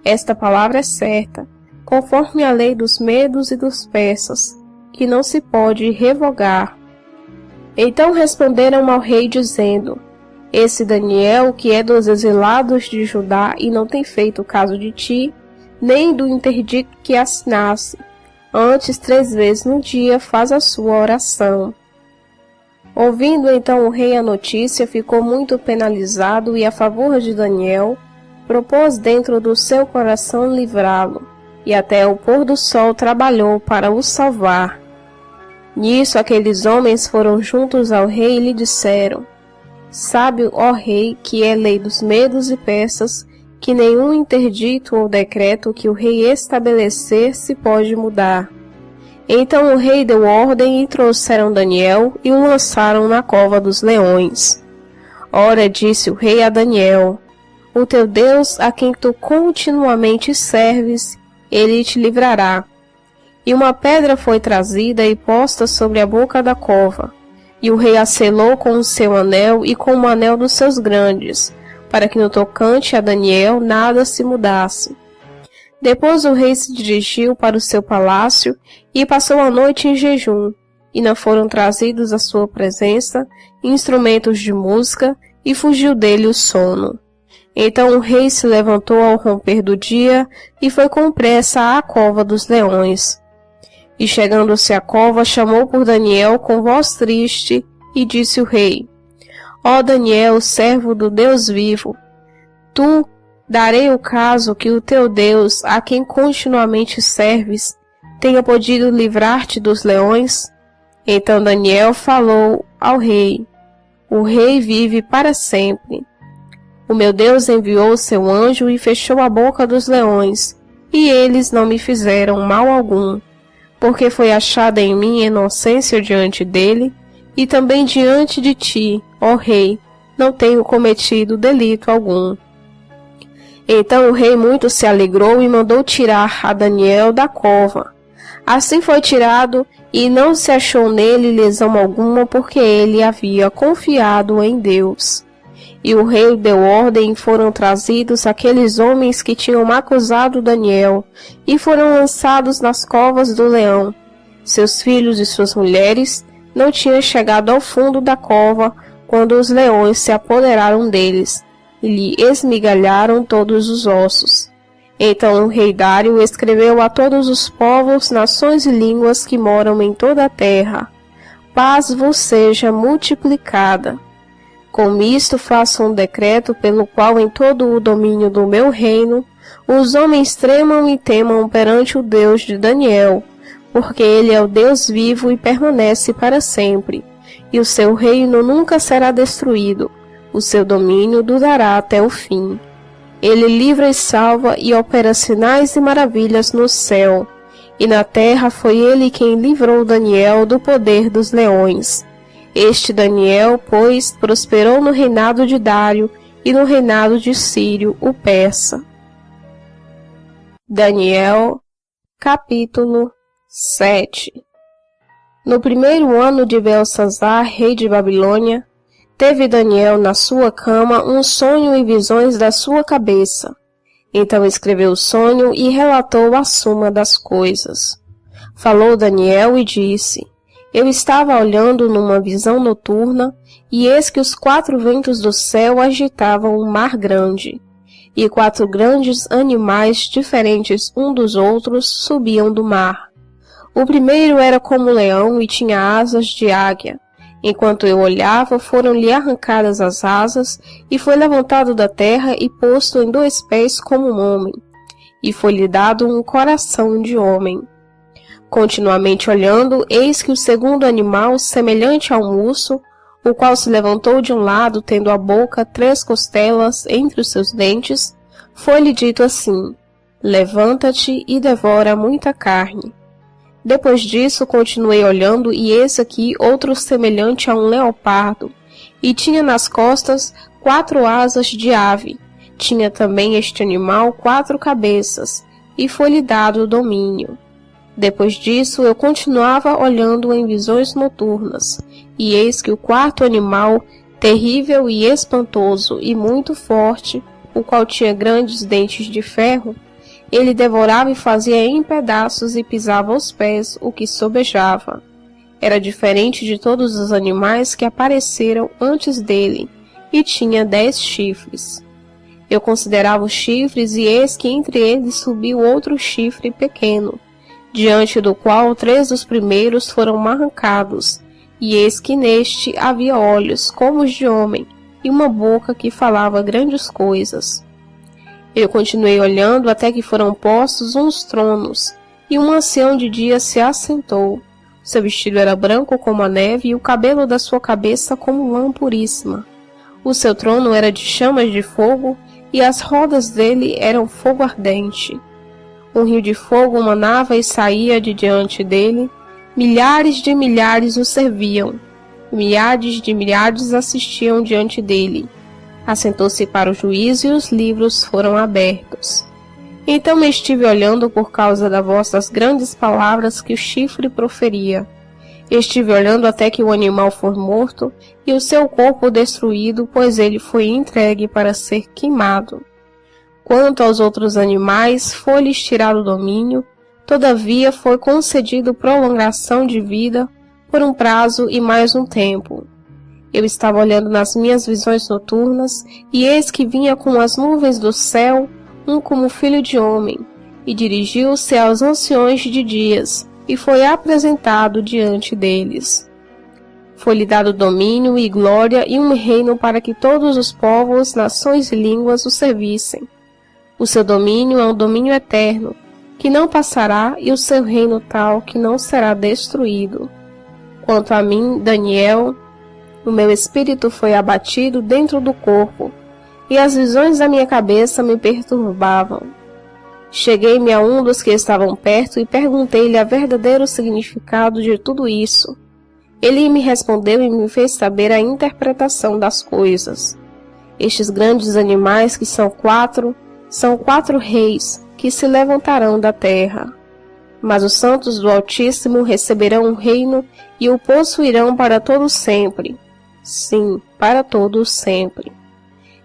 esta palavra é certa, conforme a lei dos medos e dos persas, que não se pode revogar. Então responderam ao rei dizendo: esse Daniel, que é dos exilados de Judá e não tem feito caso de ti, nem do interdito que assinasse, antes 3 vezes no dia faz a sua oração. Ouvindo então o rei a notícia, ficou muito penalizado e a favor de Daniel, propôs dentro do seu coração livrá-lo, e até o pôr do sol trabalhou para o salvar. Nisso aqueles homens foram juntos ao rei e lhe disseram: sabe, ó rei, que é lei dos medos e persas, que nenhum interdito ou decreto que o rei estabelecer se pode mudar. Então o rei deu ordem e trouxeram Daniel e o lançaram na cova dos leões. Ora, disse o rei a Daniel: o teu Deus, a quem tu continuamente serves, ele te livrará. E uma pedra foi trazida e posta sobre a boca da cova, e o rei a selou com o seu anel e com o anel dos seus grandes, para que no tocante a Daniel nada se mudasse. Depois o rei se dirigiu para o seu palácio e passou a noite em jejum, e não foram trazidos à sua presença instrumentos de música, e fugiu dele o sono. Então o rei se levantou ao romper do dia e foi com pressa à cova dos leões. E chegando-se à cova, chamou por Daniel com voz triste, e disse o rei: Ó Daniel, servo do Deus vivo, tu darei o caso que o teu Deus, a quem continuamente serves, tenha podido livrar-te dos leões? Então Daniel falou ao rei: O rei vive para sempre. O meu Deus enviou seu anjo e fechou a boca dos leões, e eles não me fizeram mal algum, porque foi achada em mim inocência diante dele, e também diante de ti, ó rei, não tenho cometido delito algum. Então o rei muito se alegrou e mandou tirar a Daniel da cova. Assim foi tirado, e não se achou nele lesão alguma, porque ele havia confiado em Deus. E o rei deu ordem, e foram trazidos aqueles homens que tinham acusado Daniel, e foram lançados nas covas do leão. Seus filhos e suas mulheres não tinham chegado ao fundo da cova, quando os leões se apoderaram deles, e lhe esmigalharam todos os ossos. Então o rei Dário escreveu a todos os povos, nações e línguas que moram em toda a terra: Paz vos seja multiplicada. Com isto faço um decreto pelo qual em todo o domínio do meu reino os homens tremam e temam perante o Deus de Daniel, porque ele é o Deus vivo e permanece para sempre, e o seu reino nunca será destruído, o seu domínio durará até o fim. Ele livra e salva e opera sinais e maravilhas no céu, e na terra foi ele quem livrou Daniel do poder dos leões. Este Daniel, pois, prosperou no reinado de Dário e no reinado de Círio, o persa. Daniel, capítulo 7. No primeiro ano de Belsazar, rei de Babilônia, teve Daniel na sua cama um sonho e visões da sua cabeça. Então escreveu o sonho e relatou a suma das coisas. Falou Daniel e disse: Eu estava olhando numa visão noturna, e eis que os 4 ventos do céu agitavam um mar grande, e 4 grandes animais diferentes um dos outros subiam do mar. O primeiro era como leão e tinha asas de águia. Enquanto eu olhava, foram-lhe arrancadas as asas, e foi levantado da terra e posto em 2 pés como um homem, e foi-lhe dado um coração de homem. Continuamente olhando, eis que o segundo animal, semelhante a um urso, o qual se levantou de um lado, tendo a boca 3 costelas entre os seus dentes, foi-lhe dito assim: Levanta-te e devora muita carne. Depois disso, continuei olhando, e eis aqui outro semelhante a um leopardo, e tinha nas costas 4 asas de ave. Tinha também este animal 4 cabeças, e foi-lhe dado o domínio. Depois disso, eu continuava olhando em visões noturnas, e eis que o 4º animal, terrível e espantoso e muito forte, o qual tinha grandes dentes de ferro, ele devorava e fazia em pedaços e pisava aos pés o que sobejava. Era diferente de todos os animais que apareceram antes dele, e tinha 10 chifres. Eu considerava os chifres, e eis que entre eles subiu outro chifre pequeno, diante do qual 3 dos primeiros foram arrancados, e eis que neste havia olhos como os de homem, e uma boca que falava grandes coisas. Eu continuei olhando até que foram postos uns tronos, e um ancião de dia se assentou. Seu vestido era branco como a neve, e o cabelo da sua cabeça como lã puríssima. O seu trono era de chamas de fogo, e as rodas dele eram fogo ardente. Um rio de fogo manava e saía de diante dele, milhares de milhares o serviam, milhares de milhares assistiam diante dele. Assentou-se para o juízo, e os livros foram abertos. Então me estive olhando por causa da voz das grandes palavras que o chifre proferia. Estive olhando até que o animal for morto, e o seu corpo destruído, pois ele foi entregue para ser queimado. Quanto aos outros animais, foi-lhes tirado o domínio, todavia foi concedido prolongação de vida, por um prazo e mais um tempo. Eu estava olhando nas minhas visões noturnas, e eis que vinha com as nuvens do céu, um como filho de homem, e dirigiu-se aos anciões de dias, e foi apresentado diante deles. Foi-lhe dado domínio e glória e um reino para que todos os povos, nações e línguas o servissem. O seu domínio é um domínio eterno, que não passará, e o seu reino tal que não será destruído. Quanto a mim, Daniel, o meu espírito foi abatido dentro do corpo, e as visões da minha cabeça me perturbavam. Cheguei-me a um dos que estavam perto e perguntei-lhe o verdadeiro significado de tudo isso. Ele me respondeu e me fez saber a interpretação das coisas. Estes grandes animais, que são quatro reis, que se levantarão da terra. Mas os santos do Altíssimo receberão um reino e o possuirão para todo sempre. Sim, para todo sempre.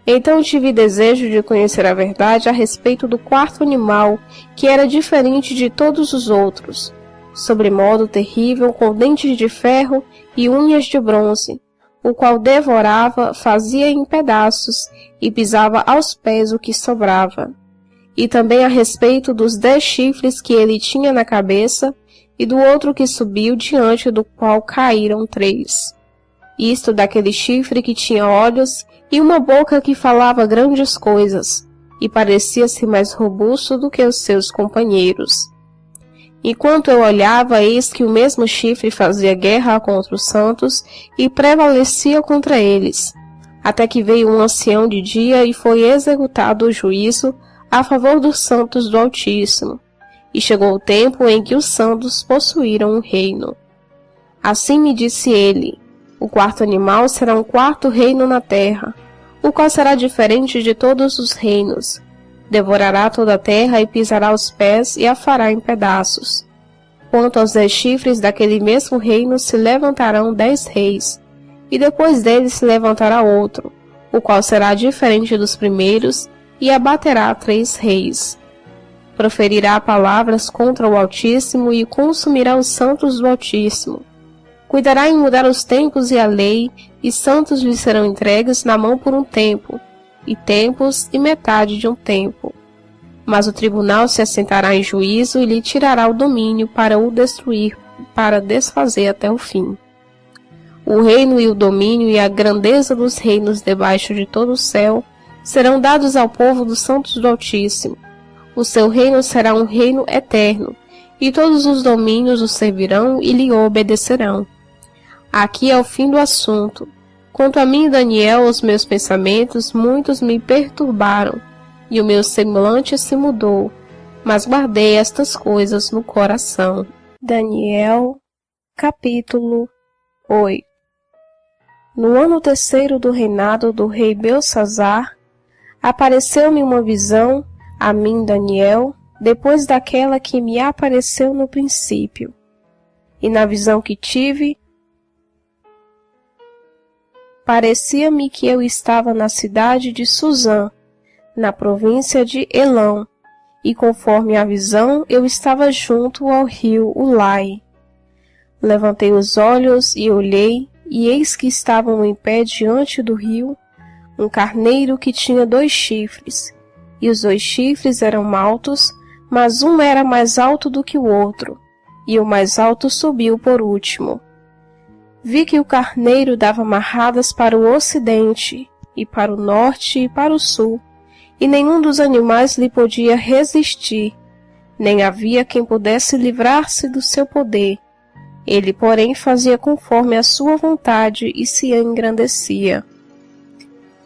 Então tive desejo de conhecer a verdade a respeito do quarto animal, que era diferente de todos os outros, sobremodo terrível, com dentes de ferro e unhas de bronze, o qual devorava, fazia em pedaços e pisava aos pés o que sobrava. E também a respeito dos 10 chifres que ele tinha na cabeça, e do outro que subiu, diante do qual caíram 3. Isto daquele chifre que tinha olhos e uma boca que falava grandes coisas, e parecia-se mais robusto do que os seus companheiros. Enquanto eu olhava, eis que o mesmo chifre fazia guerra contra os santos e prevalecia contra eles, até que veio um ancião de dia e foi executado o juízo a favor dos santos do Altíssimo, e chegou o tempo em que os santos possuíram o reino. Assim me disse ele: o quarto animal será um quarto reino na terra, o qual será diferente de todos os reinos. Devorará toda a terra e pisará os pés e a fará em pedaços. Quanto aos 10 chifres daquele mesmo reino, se levantarão 10 reis, e depois deles se levantará outro, o qual será diferente dos primeiros, e abaterá 3 reis. Proferirá palavras contra o Altíssimo e consumirá os santos do Altíssimo. Cuidará em mudar os tempos e a lei, e santos lhe serão entregues na mão por um tempo, e tempos e metade de um tempo. Mas o tribunal se assentará em juízo e lhe tirará o domínio para o destruir, para desfazer até o fim. O reino e o domínio e a grandeza dos reinos debaixo de todo o céu serão dados ao povo dos santos do Altíssimo. O seu reino será um reino eterno, e todos os domínios o servirão e lhe obedecerão. Aqui é o fim do assunto. Quanto a mim, Daniel, os meus pensamentos muitos me perturbaram, e o meu semblante se mudou, mas guardei estas coisas no coração. Daniel, capítulo 8. No ano 3º do reinado do rei Belsazzar, apareceu-me uma visão, a mim, Daniel, depois daquela que me apareceu no princípio. E na visão que tive, parecia-me que eu estava na cidade de Suzã, na província de Elão, e conforme a visão, eu estava junto ao rio Ulai. Levantei os olhos e olhei, e eis que estavam em pé diante do rio um carneiro que tinha 2 chifres, e os 2 chifres eram altos, mas um era mais alto do que o outro, e o mais alto subiu por último. Vi que o carneiro dava marradas para o ocidente, e para o norte e para o sul, e nenhum dos animais lhe podia resistir, nem havia quem pudesse livrar-se do seu poder. Ele, porém, fazia conforme a sua vontade e se engrandecia.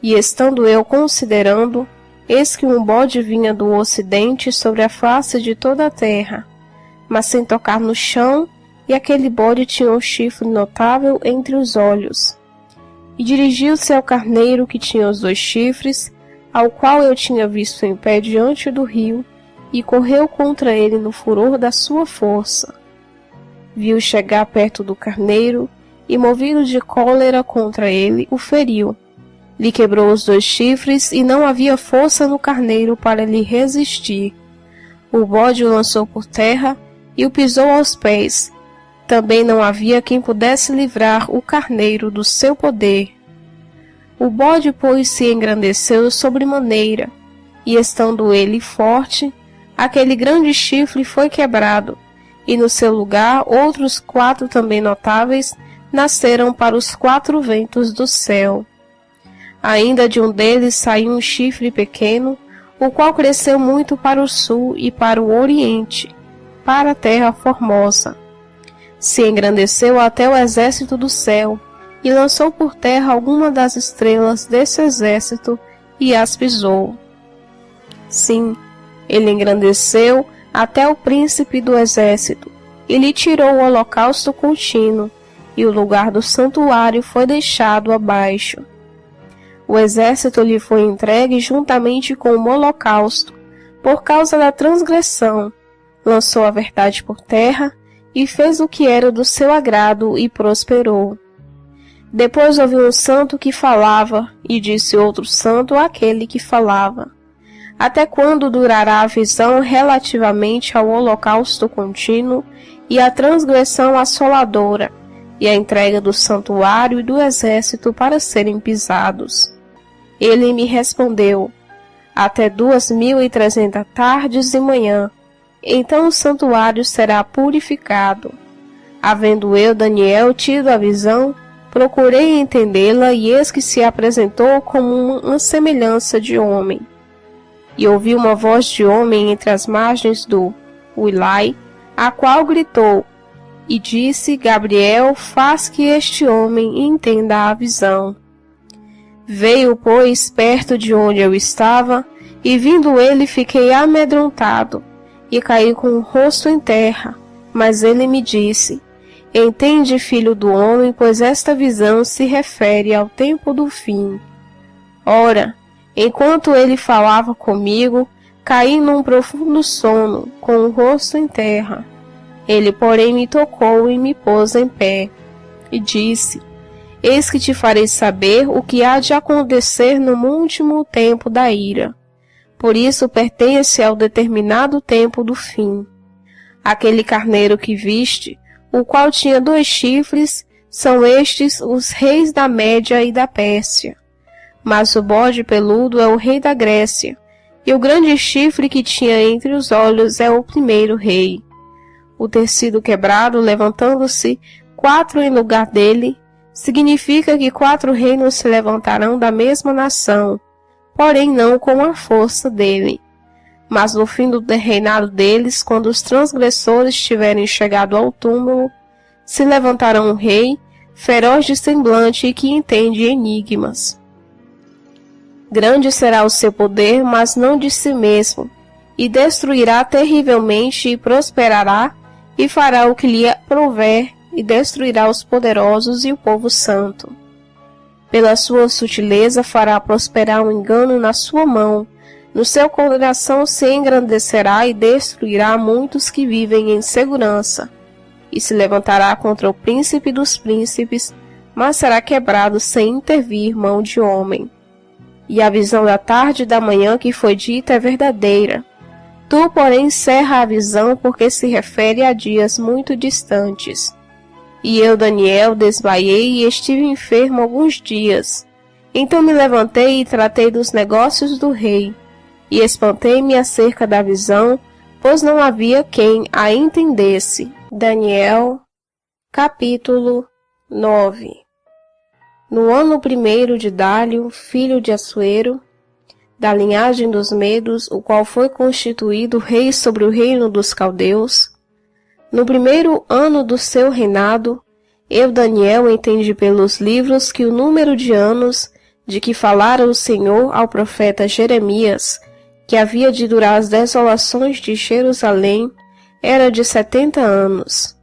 E estando eu considerando, eis que um bode vinha do ocidente sobre a face de toda a terra, mas sem tocar no chão, e aquele bode tinha um chifre notável entre os olhos. E dirigiu-se ao carneiro que tinha os 2 chifres, ao qual eu tinha visto em pé diante do rio, e correu contra ele no furor da sua força. Viu chegar perto do carneiro, e movido de cólera contra ele, o feriu. Lhe quebrou os 2 chifres, e não havia força no carneiro para lhe resistir. O bode o lançou por terra, e o pisou aos pés, Também não havia quem pudesse livrar o carneiro do seu poder. O bode, pois, se engrandeceu sobremaneira, e estando ele forte, aquele grande chifre foi quebrado, e no seu lugar outros 4 também notáveis nasceram para os 4 ventos do céu. Ainda de um deles saiu um chifre pequeno, o qual cresceu muito para o sul e para o oriente, para a terra formosa. Se engrandeceu até o exército do céu, e lançou por terra alguma das estrelas desse exército, e as pisou. Sim, ele engrandeceu até o príncipe do exército, e lhe tirou o holocausto contínuo, e o lugar do santuário foi deixado abaixo. O exército lhe foi entregue juntamente com o holocausto, por causa da transgressão. Lançou a verdade por terra, e fez o que era do seu agrado, e prosperou. Depois ouviu um santo que falava, e disse outro santo àquele que falava: até quando durará a visão relativamente ao holocausto contínuo e à transgressão assoladora, e a entrega do santuário e do exército para serem pisados? Ele me respondeu: até 2300 tardes e manhã, então o santuário será purificado. Havendo eu, Daniel, tido a visão, procurei entendê-la, e eis que se apresentou como uma semelhança de homem. E ouvi uma voz de homem entre as margens do Ulai, a qual gritou, e disse: Gabriel, faz que este homem entenda a visão. Veio, pois, perto de onde eu estava, e vindo ele fiquei amedrontado, e caí com o rosto em terra. Mas ele me disse: entende, filho do homem, pois esta visão se refere ao tempo do fim. Ora, enquanto ele falava comigo, caí num profundo sono, com o rosto em terra. Ele, porém, me tocou e me pôs em pé, e disse: eis que te farei saber o que há de acontecer no último tempo da ira. Por isso pertence ao determinado tempo do fim. Aquele carneiro que viste, o qual tinha 2 chifres, são estes os reis da Média e da Pérsia. Mas o bode peludo é o rei da Grécia, e o grande chifre que tinha entre os olhos é o primeiro rei. O ter sido quebrado, levantando-se 4 em lugar dele, significa que 4 reinos se levantarão da mesma nação, porém não com a força dele. Mas no fim do reinado deles, quando os transgressores tiverem chegado ao túmulo, se levantará um rei, feroz de semblante e que entende enigmas. Grande será o seu poder, mas não de si mesmo, e destruirá terrivelmente e prosperará, e fará o que lhe aprouver, e destruirá os poderosos e o povo santo. Pela sua sutileza fará prosperar um engano na sua mão, no seu coração se engrandecerá e destruirá muitos que vivem em segurança, e se levantará contra o príncipe dos príncipes, mas será quebrado sem intervir mão de homem. E a visão da tarde e da manhã que foi dita é verdadeira. Tu, porém, cerra a visão, porque se refere a dias muito distantes. E eu, Daniel, desmaiei e estive enfermo alguns dias. Então me levantei e tratei dos negócios do rei, e espantei-me acerca da visão, pois não havia quem a entendesse. Daniel, capítulo 9. No ano 1º de Dário, filho de Assuero, da linhagem dos Medos, o qual foi constituído rei sobre o reino dos caldeus, no 1º ano do seu reinado, eu, Daniel, entendi pelos livros que o número de anos de que falara o Senhor ao profeta Jeremias, que havia de durar as desolações de Jerusalém, era de 70 anos.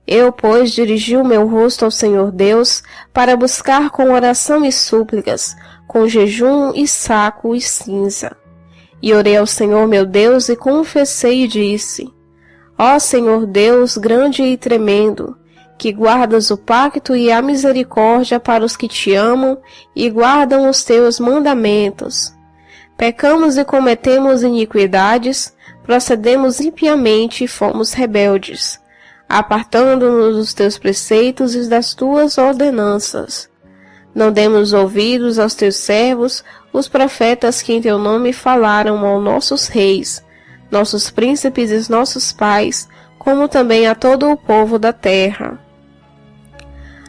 Eu, pois, dirigi o meu rosto ao Senhor Deus, para buscar com oração e súplicas, com jejum e saco e cinza. E orei ao Senhor meu Deus, e confessei e disse: Ó Senhor Deus, grande e tremendo, que guardas o pacto e a misericórdia para os que te amam e guardam os teus mandamentos. Pecamos e cometemos iniquidades, procedemos impiamente e fomos rebeldes. apartando-nos dos teus preceitos e das tuas ordenanças. Não demos ouvidos aos teus servos, os profetas que em teu nome falaram aos nossos reis, nossos príncipes e nossos pais, como também a todo o povo da terra.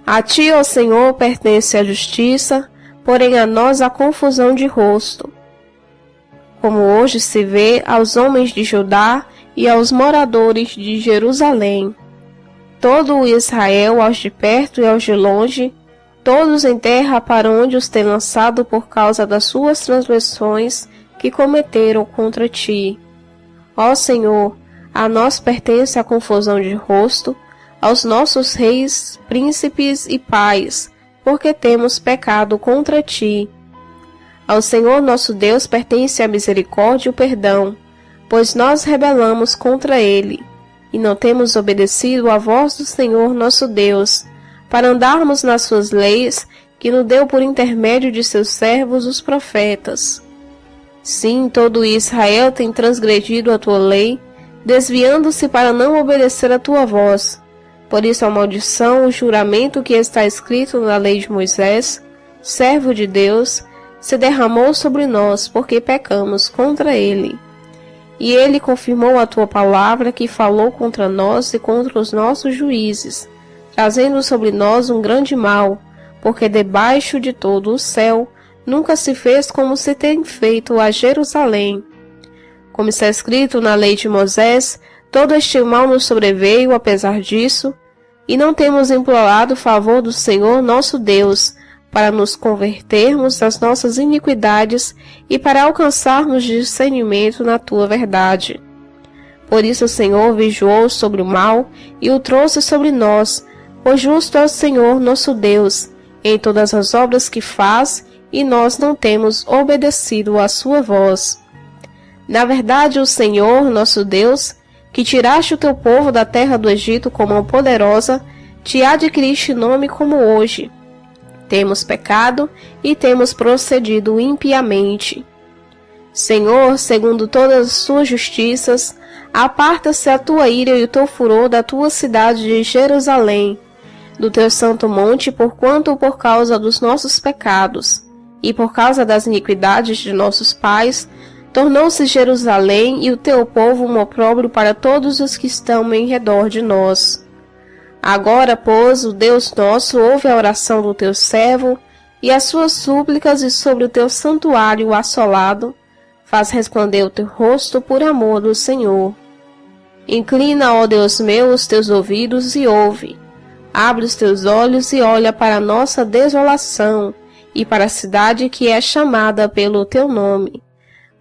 A ti, ó Senhor, pertence a justiça, porém a nós a confusão de rosto. Como hoje se vê aos homens de Judá e aos moradores de Jerusalém. Todo o Israel, aos de perto e aos de longe, todos em terra para onde os tem lançado por causa das suas transgressões que cometeram contra ti. Ó Senhor, a nós pertence a confusão de rosto, aos nossos reis, príncipes e pais, porque temos pecado contra ti. Ao Senhor nosso Deus pertence a misericórdia e o perdão, pois nós rebelamos contra ele, e não temos obedecido à voz do Senhor nosso Deus, para andarmos nas suas leis, que nos deu por intermédio de seus servos os profetas. Sim, todo Israel tem transgredido a tua lei, desviando-se para não obedecer a tua voz. Por isso a maldição, o juramento que está escrito na lei de Moisés, servo de Deus, se derramou sobre nós, porque pecamos contra ele. E ele confirmou a tua palavra que falou contra nós e contra os nossos juízes, trazendo sobre nós um grande mal, porque debaixo de todo o céu nunca se fez como se tem feito a Jerusalém. Como está escrito na lei de Moisés, todo este mal nos sobreveio apesar disso, e não temos implorado o favor do Senhor nosso Deus, para nos convertermos das nossas iniquidades e para alcançarmos discernimento na tua verdade. Por isso o Senhor vigiou sobre o mal e o trouxe sobre nós, pois justo é o Senhor nosso Deus, em todas as obras que faz, e nós não temos obedecido à sua voz. Na verdade, o Senhor nosso Deus, que tiraste o teu povo da terra do Egito com mão poderosa, te adquiriste nome como hoje. Temos pecado e temos procedido impiamente. Senhor, segundo todas as tuas justiças, aparta-se a tua ira e o teu furor da tua cidade de Jerusalém, do teu santo monte, porquanto por causa dos nossos pecados, e por causa das iniquidades de nossos pais, tornou-se Jerusalém e o teu povo um opróbrio para todos os que estão em redor de nós. Agora, pois, o Deus nosso ouve a oração do teu servo e as suas súplicas, e sobre o teu santuário assolado faz resplandecer o teu rosto por amor do Senhor. Inclina, ó Deus meu, os teus ouvidos e ouve. Abre os teus olhos e olha para a nossa desolação e para a cidade que é chamada pelo teu nome.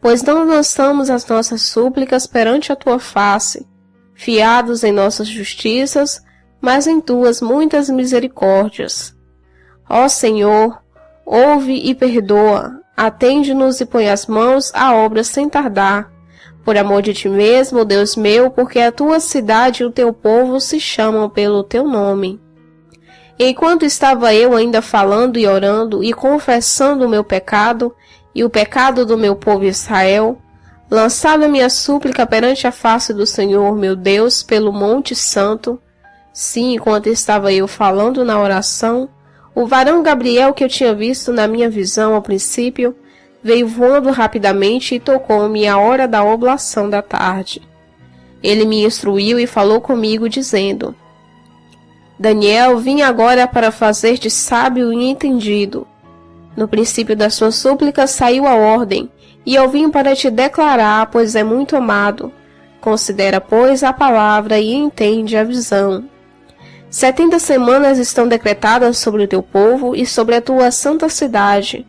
Pois não lançamos as nossas súplicas perante a tua face, fiados em nossas justiças, mas em tuas muitas misericórdias. Ó Senhor, ouve e perdoa, atende-nos e põe as mãos à obra sem tardar. Por amor de ti mesmo, Deus meu, porque a tua cidade e o teu povo se chamam pelo teu nome. Enquanto estava eu ainda falando e orando e confessando o meu pecado, e o pecado do meu povo Israel, lançada minha súplica perante a face do Senhor meu Deus pelo Monte Santo, sim, enquanto estava eu falando na oração, o varão Gabriel que eu tinha visto na minha visão ao princípio, veio voando rapidamente e tocou-me à hora da oblação da tarde. Ele me instruiu e falou comigo, dizendo: Daniel, vim agora para fazer-te sábio e entendido. No princípio das suas súplicas saiu a ordem, e eu vim para te declarar, pois é muito amado. Considera, pois, a palavra e entende a visão. 70 semanas estão decretadas sobre o teu povo e sobre a tua santa cidade,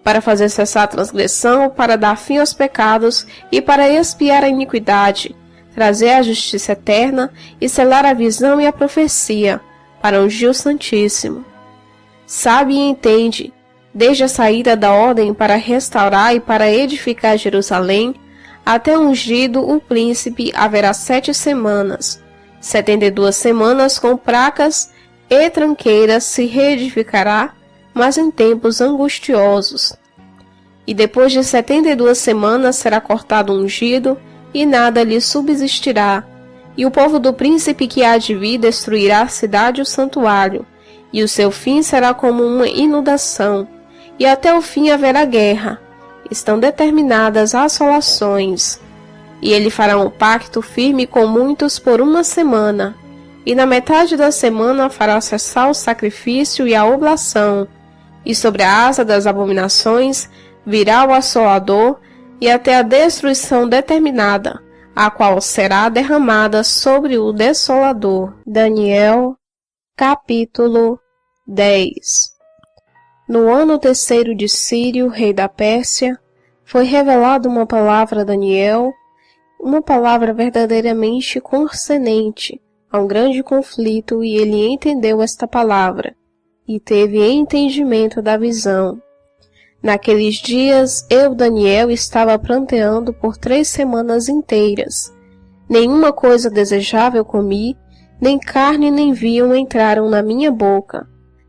para fazer cessar a transgressão, para dar fim aos pecados e para expiar a iniquidade, trazer a justiça eterna e selar a visão e a profecia, para ungir o Santíssimo. Sabe e entende, desde a saída da ordem para restaurar e para edificar Jerusalém, até ungido o príncipe haverá 7 semanas. 72 semanas com placas e tranqueiras se reedificará, mas em tempos angustiosos. E depois de 72 semanas será cortado o ungido, e nada lhe subsistirá, E o povo do príncipe que há de vir destruirá a cidade e o santuário, e o seu fim será como uma inundação, e até o fim haverá guerra. Estão determinadas assolações. E ele fará um pacto firme com muitos por uma semana, e na metade da semana fará cessar o sacrifício e a oblação, e sobre a asa das abominações virá o assolador, e até a destruição determinada, a qual será derramada sobre o desolador. Daniel, capítulo 10. No ano terceiro de Círio, rei da Pérsia, foi revelada uma palavra a Daniel, uma palavra verdadeiramente concernente a um grande conflito, e ele entendeu esta palavra, e teve entendimento da visão. Naqueles dias, eu, Daniel, estava pranteando por 3 semanas inteiras. Nenhuma coisa desejável comi, nem carne nem vinho entraram na minha boca,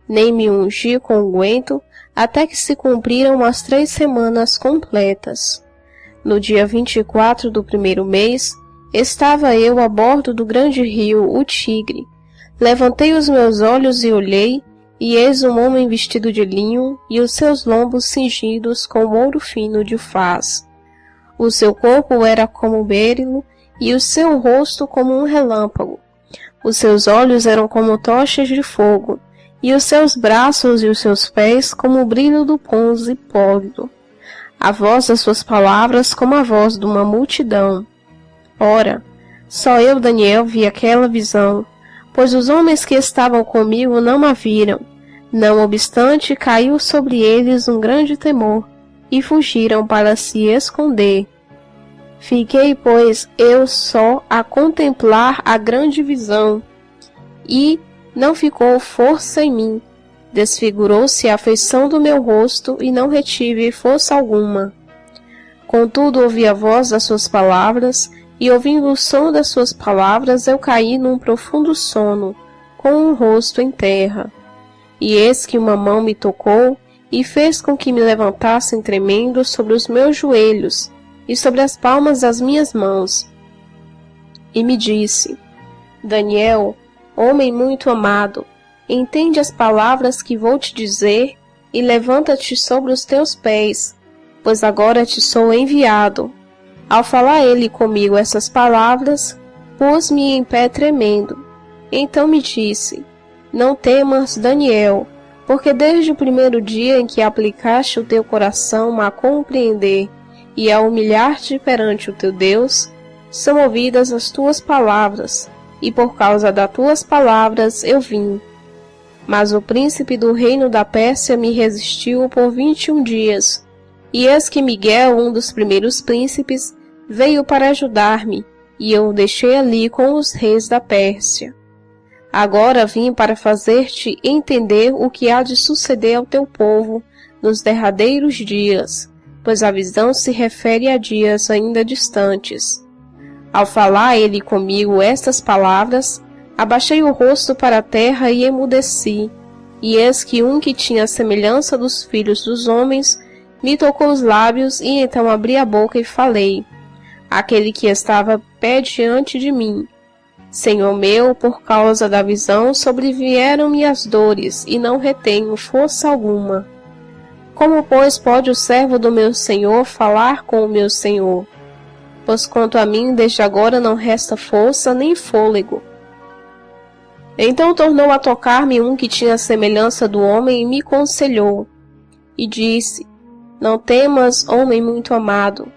nem me ungi com unguento, até que se cumpriram as 3 semanas completas. No dia 24 do primeiro mês, estava eu a bordo do grande rio, o Tigre. Levantei os meus olhos e olhei, e eis um homem vestido de linho, e os seus lombos cingidos com ouro fino de Ufaz. O seu corpo era como bérilo, e o seu rosto como um relâmpago. Os seus olhos eram como tochas de fogo, e os seus braços e os seus pés como o brilho do bronze pólido. A voz das suas palavras como a voz de uma multidão. Ora, só eu, Daniel, vi aquela visão, pois os homens que estavam comigo não a viram. Não obstante, caiu sobre eles um grande temor, e fugiram para se esconder. Fiquei, pois, eu só a contemplar a grande visão, e não ficou força em mim. Desfigurou-se a feição do meu rosto, e não retive força alguma. Contudo, ouvi a voz das suas palavras, e ouvindo o som das suas palavras, eu caí num profundo sono, com o rosto em terra. E eis que uma mão me tocou, e fez com que me levantassem tremendo sobre os meus joelhos, e sobre as palmas das minhas mãos. E me disse: Daniel, homem muito amado, entende as palavras que vou te dizer, e levanta-te sobre os teus pés, pois agora te sou enviado. Ao falar ele comigo essas palavras, pus-me em pé tremendo. Então me disse: Não temas, Daniel, porque desde o primeiro dia em que aplicaste o teu coração a compreender e a humilhar-te perante o teu Deus, são ouvidas as tuas palavras, e por causa das tuas palavras eu vim. Mas o príncipe do reino da Pérsia me resistiu por 21 dias, e eis que Miguel, um dos primeiros príncipes, veio para ajudar-me, e eu o deixei ali com os reis da Pérsia. Agora vim para fazer-te entender o que há de suceder ao teu povo nos derradeiros dias, pois a visão se refere a dias ainda distantes. Ao falar ele comigo estas palavras, abaixei o rosto para a terra e emudeci, e eis que um que tinha a semelhança dos filhos dos homens me tocou os lábios, e então abri a boca e falei. Aquele que estava pé diante de mim: Senhor meu, por causa da visão sobrevieram-me as dores, e não retenho força alguma. Como, pois, pode o servo do meu Senhor falar com o meu Senhor? Pois quanto a mim, desde agora não resta força nem fôlego. Então tornou a tocar-me um que tinha a semelhança do homem, e me conselhou, e disse: Não temas, homem muito amado,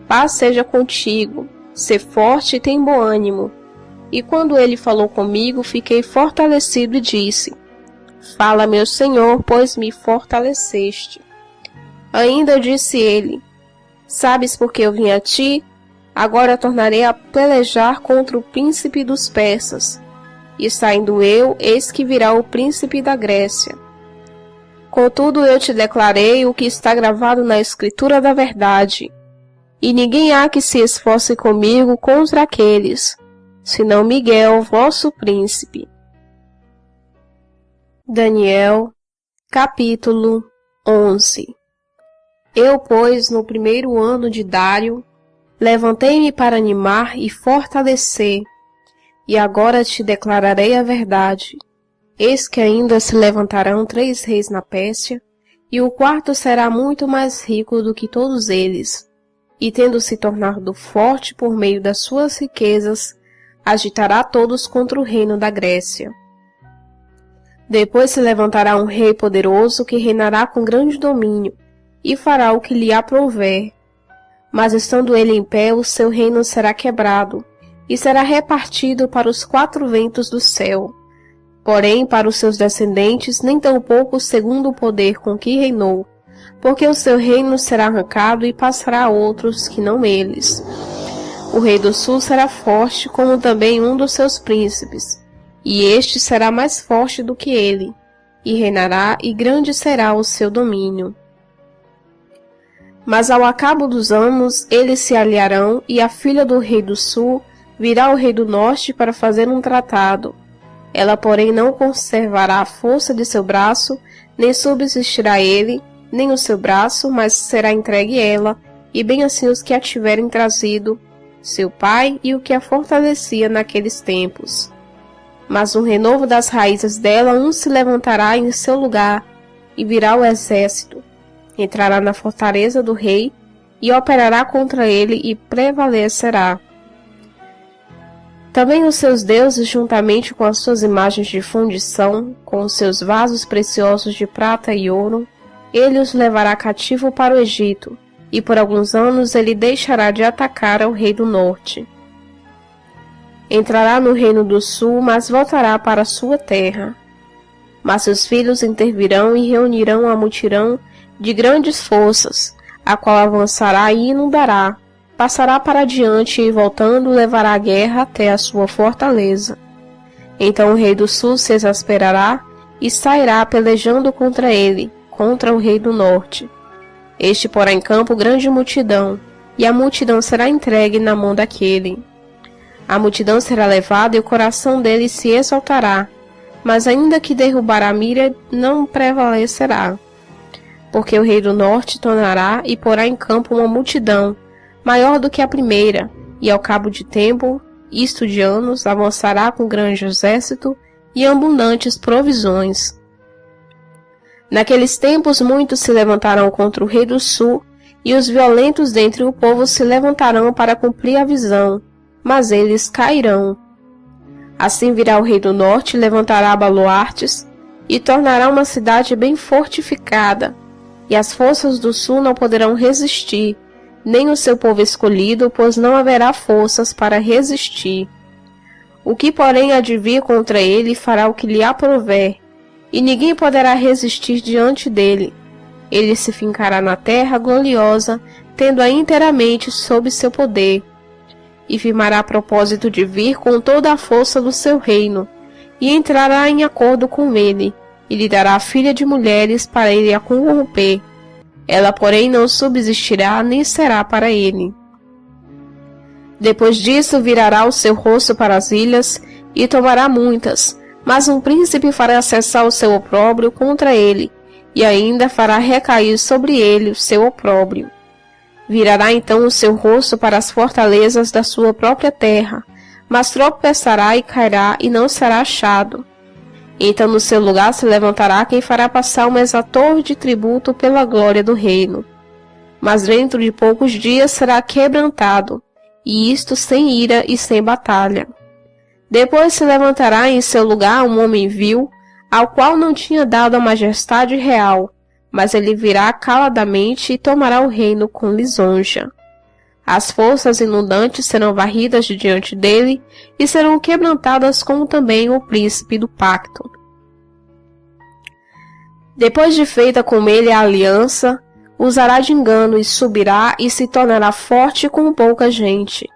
paz seja contigo, sê forte e tem bom ânimo. E quando ele falou comigo, fiquei fortalecido e disse: Fala, meu Senhor, pois me fortaleceste. Ainda disse ele: Sabes por que eu vim a ti? Agora tornarei a pelejar contra o príncipe dos persas. E saindo eu, eis que virá o príncipe da Grécia. Contudo, eu te declarei o que está gravado na Escritura da verdade. E ninguém há que se esforce comigo contra aqueles, senão Miguel, vosso príncipe. Daniel, capítulo 11. Eu, pois, no primeiro ano de Dário, levantei-me para animar e fortalecer, E agora te declararei a verdade. Eis que ainda se levantarão 3 reis na Pérsia, e o quarto será muito mais rico do que todos eles, e tendo se tornado forte por meio das suas riquezas, agitará todos contra o reino da Grécia. Depois se levantará um rei poderoso que reinará com grande domínio, e fará o que lhe aprouver. Mas estando ele em pé, o seu reino será quebrado, e será repartido para os 4 ventos do céu. Porém, para os seus descendentes, nem tampouco segundo o poder com que reinou, porque o seu reino será arrancado e passará a outros que não eles. O rei do sul será forte, como também um dos seus príncipes, e este será mais forte do que ele, e reinará, e grande será o seu domínio. Mas ao acabo dos anos, eles se aliarão, e a filha do rei do sul virá ao rei do norte para fazer um tratado. Ela, porém, não conservará a força de seu braço, nem subsistirá ele, nem o seu braço, mas será entregue ela, e bem assim os que a tiverem trazido, seu pai e o que a fortalecia naqueles tempos. Mas no renovo das raízes dela, um se levantará em seu lugar, e virá o exército, entrará na fortaleza do rei, e operará contra ele, e prevalecerá. Também os seus deuses, juntamente com as suas imagens de fundição, com os seus vasos preciosos de prata e ouro, ele os levará cativo para o Egito, e por alguns anos ele deixará de atacar ao rei do norte. Entrará no reino do sul, mas voltará para sua terra. Mas seus filhos intervirão e reunirão a multidão de grandes forças, a qual avançará e inundará, passará para diante e, voltando, levará a guerra até a sua fortaleza. Então o rei do sul se exasperará e sairá pelejando contra ele, contra o rei do norte. Este porá em campo grande multidão, e a multidão será entregue na mão daquele. A multidão será levada e o coração dele se exaltará, mas ainda que derrubar a mira, não prevalecerá. Porque o rei do norte tornará e porá em campo uma multidão, maior do que a primeira, e ao cabo de tempo, isto de anos, avançará com grande exército e abundantes provisões. Naqueles tempos muitos se levantarão contra o rei do sul, e os violentos dentre o povo se levantarão para cumprir a visão, mas eles cairão. Assim virá o rei do norte, levantará baluartes, e tornará uma cidade bem fortificada, e as forças do sul não poderão resistir, nem o seu povo escolhido, pois não haverá forças para resistir. O que, porém, há de vir contra ele fará o que lhe aprouver, e ninguém poderá resistir diante dele. Ele se fincará na terra gloriosa, tendo-a inteiramente sob seu poder, e firmará propósito de vir com toda a força do seu reino, e entrará em acordo com ele, e lhe dará a filha de mulheres para ele a corromper. Ela, porém, não subsistirá, nem será para ele. Depois disso, virará o seu rosto para as ilhas, e tomará muitas, mas um príncipe fará cessar o seu opróbrio contra ele, e ainda fará recair sobre ele o seu opróbrio. Virará então o seu rosto para as fortalezas da sua própria terra, mas tropeçará e cairá, e não será achado. Então no seu lugar se levantará quem fará passar um exator de tributo pela glória do reino. Mas dentro de poucos dias será quebrantado, e isto sem ira e sem batalha. Depois se levantará em seu lugar um homem vil, ao qual não tinha dado a majestade real, mas ele virá caladamente e tomará o reino com lisonja. As forças inundantes serão varridas de diante dele e serão quebrantadas como também o príncipe do pacto. Depois de feita com ele a aliança, usará de engano e subirá e se tornará forte com pouca gente.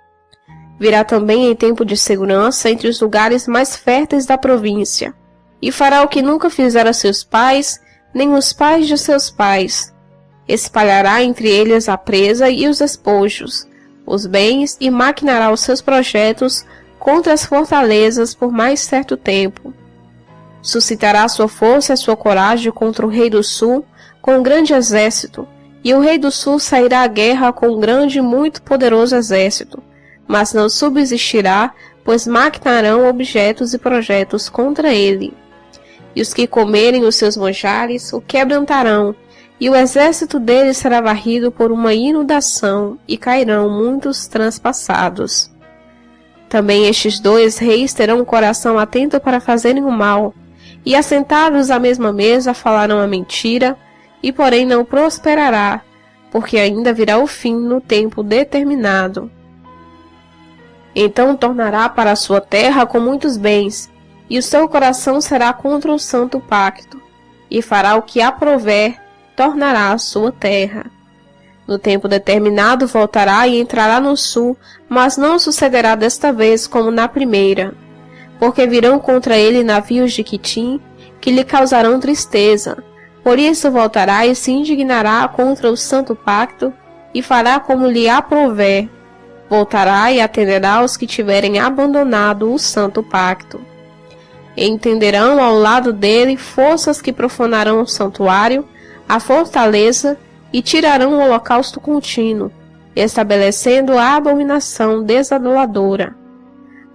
Virá também em tempo de segurança entre os lugares mais férteis da província, e fará o que nunca fizera seus pais, nem os pais de seus pais. Espalhará entre eles a presa e os espojos, os bens, e maquinará os seus projetos contra as fortalezas por mais certo tempo. Suscitará sua força e sua coragem contra o rei do sul com um grande exército, e o rei do sul sairá à guerra com um grande e muito poderoso exército, mas não subsistirá, pois maquinarão objetos e projetos contra ele. E os que comerem os seus manjares o quebrantarão, e o exército dele será varrido por uma inundação, e cairão muitos transpassados. Também estes dois reis terão um coração atento para fazerem o mal, e assentados à mesma mesa falarão a mentira, e porém não prosperará, porque ainda virá o fim no tempo determinado. Então tornará para a sua terra com muitos bens, e o seu coração será contra o santo pacto, e fará o que aprouver, tornará a sua terra. No tempo determinado voltará e entrará no sul, mas não sucederá desta vez como na primeira, porque virão contra ele navios de Quitim, que lhe causarão tristeza. Por isso voltará e se indignará contra o santo pacto, e fará como lhe aprouver. Voltará e atenderá aos que tiverem abandonado o santo pacto. E entenderão ao lado dele forças que profanarão o santuário, a fortaleza, e tirarão o holocausto contínuo, estabelecendo a abominação desadoradora.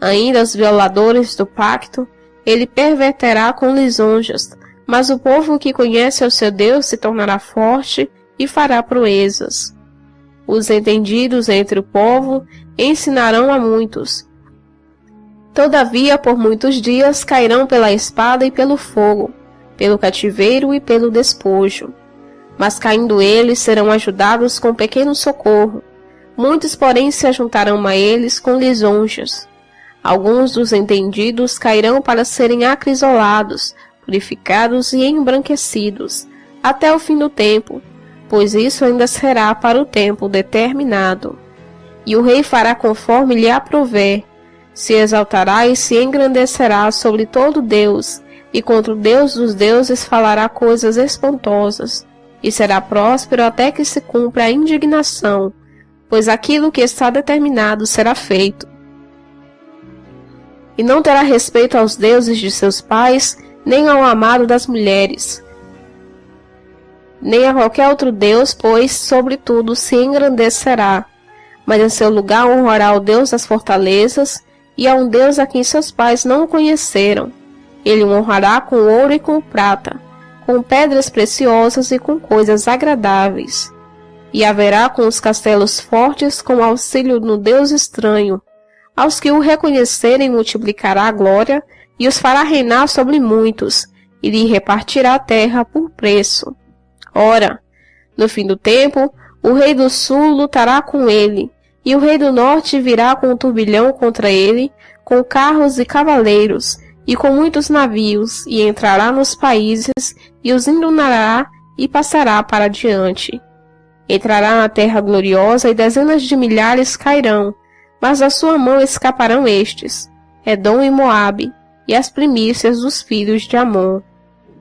Ainda os violadores do pacto, ele perverterá com lisonjas, mas o povo que conhece ao seu Deus se tornará forte e fará proezas. Os entendidos entre o povo ensinarão a muitos. Todavia, por muitos dias cairão pela espada e pelo fogo, pelo cativeiro e pelo despojo. Mas caindo eles, serão ajudados com pequeno socorro. Muitos, porém, se ajuntarão a eles com lisonjas. Alguns dos entendidos cairão para serem acrisolados, purificados e embranquecidos, até o fim do tempo, pois isso ainda será para o tempo determinado. E o rei fará conforme lhe aprouver, se exaltará e se engrandecerá sobre todo Deus, e contra o Deus dos deuses falará coisas espantosas, e será próspero até que se cumpra a indignação, pois aquilo que está determinado será feito. E não terá respeito aos deuses de seus pais, nem ao amado das mulheres, nem a qualquer outro deus, pois, sobretudo, se engrandecerá. Mas em seu lugar honrará o Deus das fortalezas, e a um Deus a quem seus pais não conheceram. Ele o honrará com ouro e com prata, com pedras preciosas e com coisas agradáveis. E haverá com os castelos fortes com auxílio no Deus estranho. Aos que o reconhecerem multiplicará a glória, e os fará reinar sobre muitos, e lhe repartirá a terra por preço. Ora, no fim do tempo, o rei do sul lutará com ele, e o rei do norte virá com um turbilhão contra ele, com carros e cavaleiros, e com muitos navios, e entrará nos países, e os inundará, e passará para diante. Entrará na terra gloriosa, e dezenas de milhares cairão, mas da sua mão escaparão estes, Edom e Moabe, e as primícias dos filhos de Amon.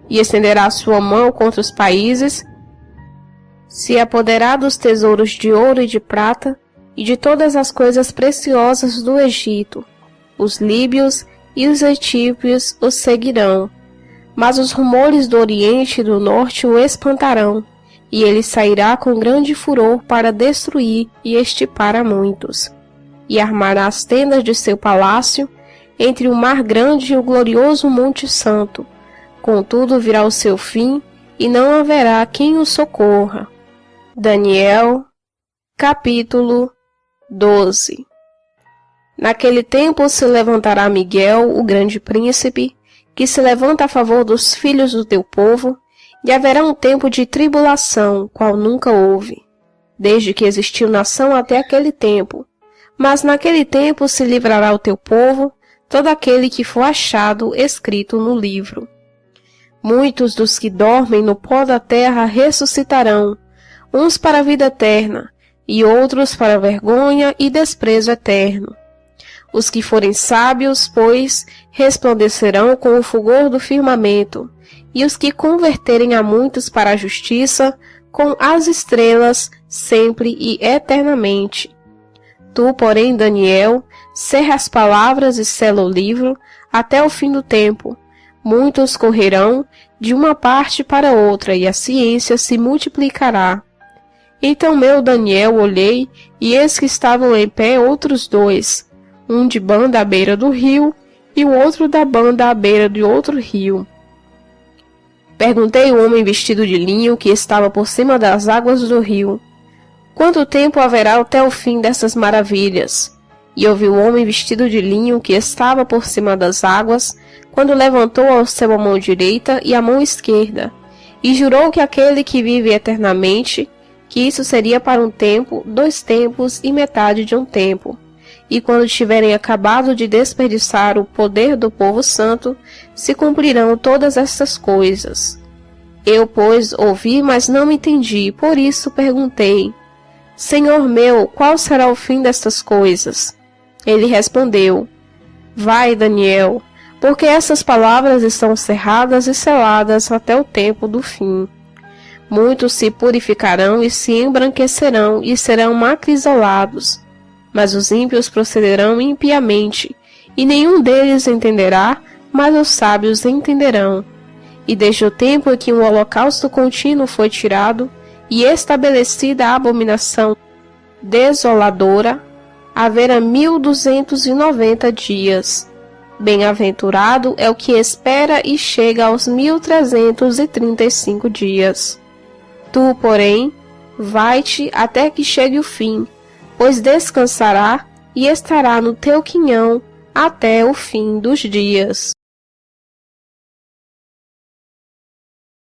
E estenderá a sua mão contra os países, se apoderará dos tesouros de ouro e de prata, e de todas as coisas preciosas do Egito. Os líbios e os etíopes o seguirão, mas os rumores do oriente e do norte o espantarão, e ele sairá com grande furor para destruir e extirpar a muitos. E armará as tendas de seu palácio entre o mar grande e o glorioso Monte Santo. Contudo virá o seu fim, e não haverá quem o socorra. Daniel, capítulo 12. Naquele tempo se levantará Miguel, o grande príncipe, que se levanta a favor dos filhos do teu povo, e haverá um tempo de tribulação, qual nunca houve, desde que existiu nação até aquele tempo. Mas naquele tempo se livrará o teu povo, todo aquele que for achado escrito no livro. Muitos dos que dormem no pó da terra ressuscitarão, uns para a vida eterna, e outros para a vergonha e desprezo eterno. Os que forem sábios, pois, resplandecerão com o fulgor do firmamento, e os que converterem a muitos para a justiça, com as estrelas, sempre e eternamente. Tu, porém, Daniel, cerra as palavras e sela o livro, até o fim do tempo. Muitos correrão de uma parte para outra, e a ciência se multiplicará. Então eu, Daniel, olhei, e eis que estavam em pé outros dois, um de banda à beira do rio e o outro da banda à beira de outro rio. Perguntei ao homem vestido de linho que estava por cima das águas do rio: quanto tempo haverá até o fim dessas maravilhas? E ouvi o homem vestido de linho que estava por cima das águas, quando levantou ao céu a mão direita e a mão esquerda, e jurou que aquele que vive eternamente, que isso seria para um tempo, 2 tempos e metade de um tempo. E quando tiverem acabado de desperdiçar o poder do povo santo, se cumprirão todas estas coisas. Eu, pois, ouvi, mas não entendi, por isso perguntei: Senhor meu, qual será o fim destas coisas? Ele respondeu: Vai, Daniel, porque essas palavras estão cerradas e seladas até o tempo do fim. Muitos se purificarão e se embranquecerão e serão acrisolados, mas os ímpios procederão impiamente, e nenhum deles entenderá, mas os sábios entenderão. E desde o tempo em que o holocausto contínuo foi tirado, e estabelecida a abominação desoladora, haverá 1290 dias. Bem-aventurado é o que espera e chega aos 1335 dias. Tu, porém, vai-te até que chegue o fim, pois descansará e estará no teu quinhão até o fim dos dias.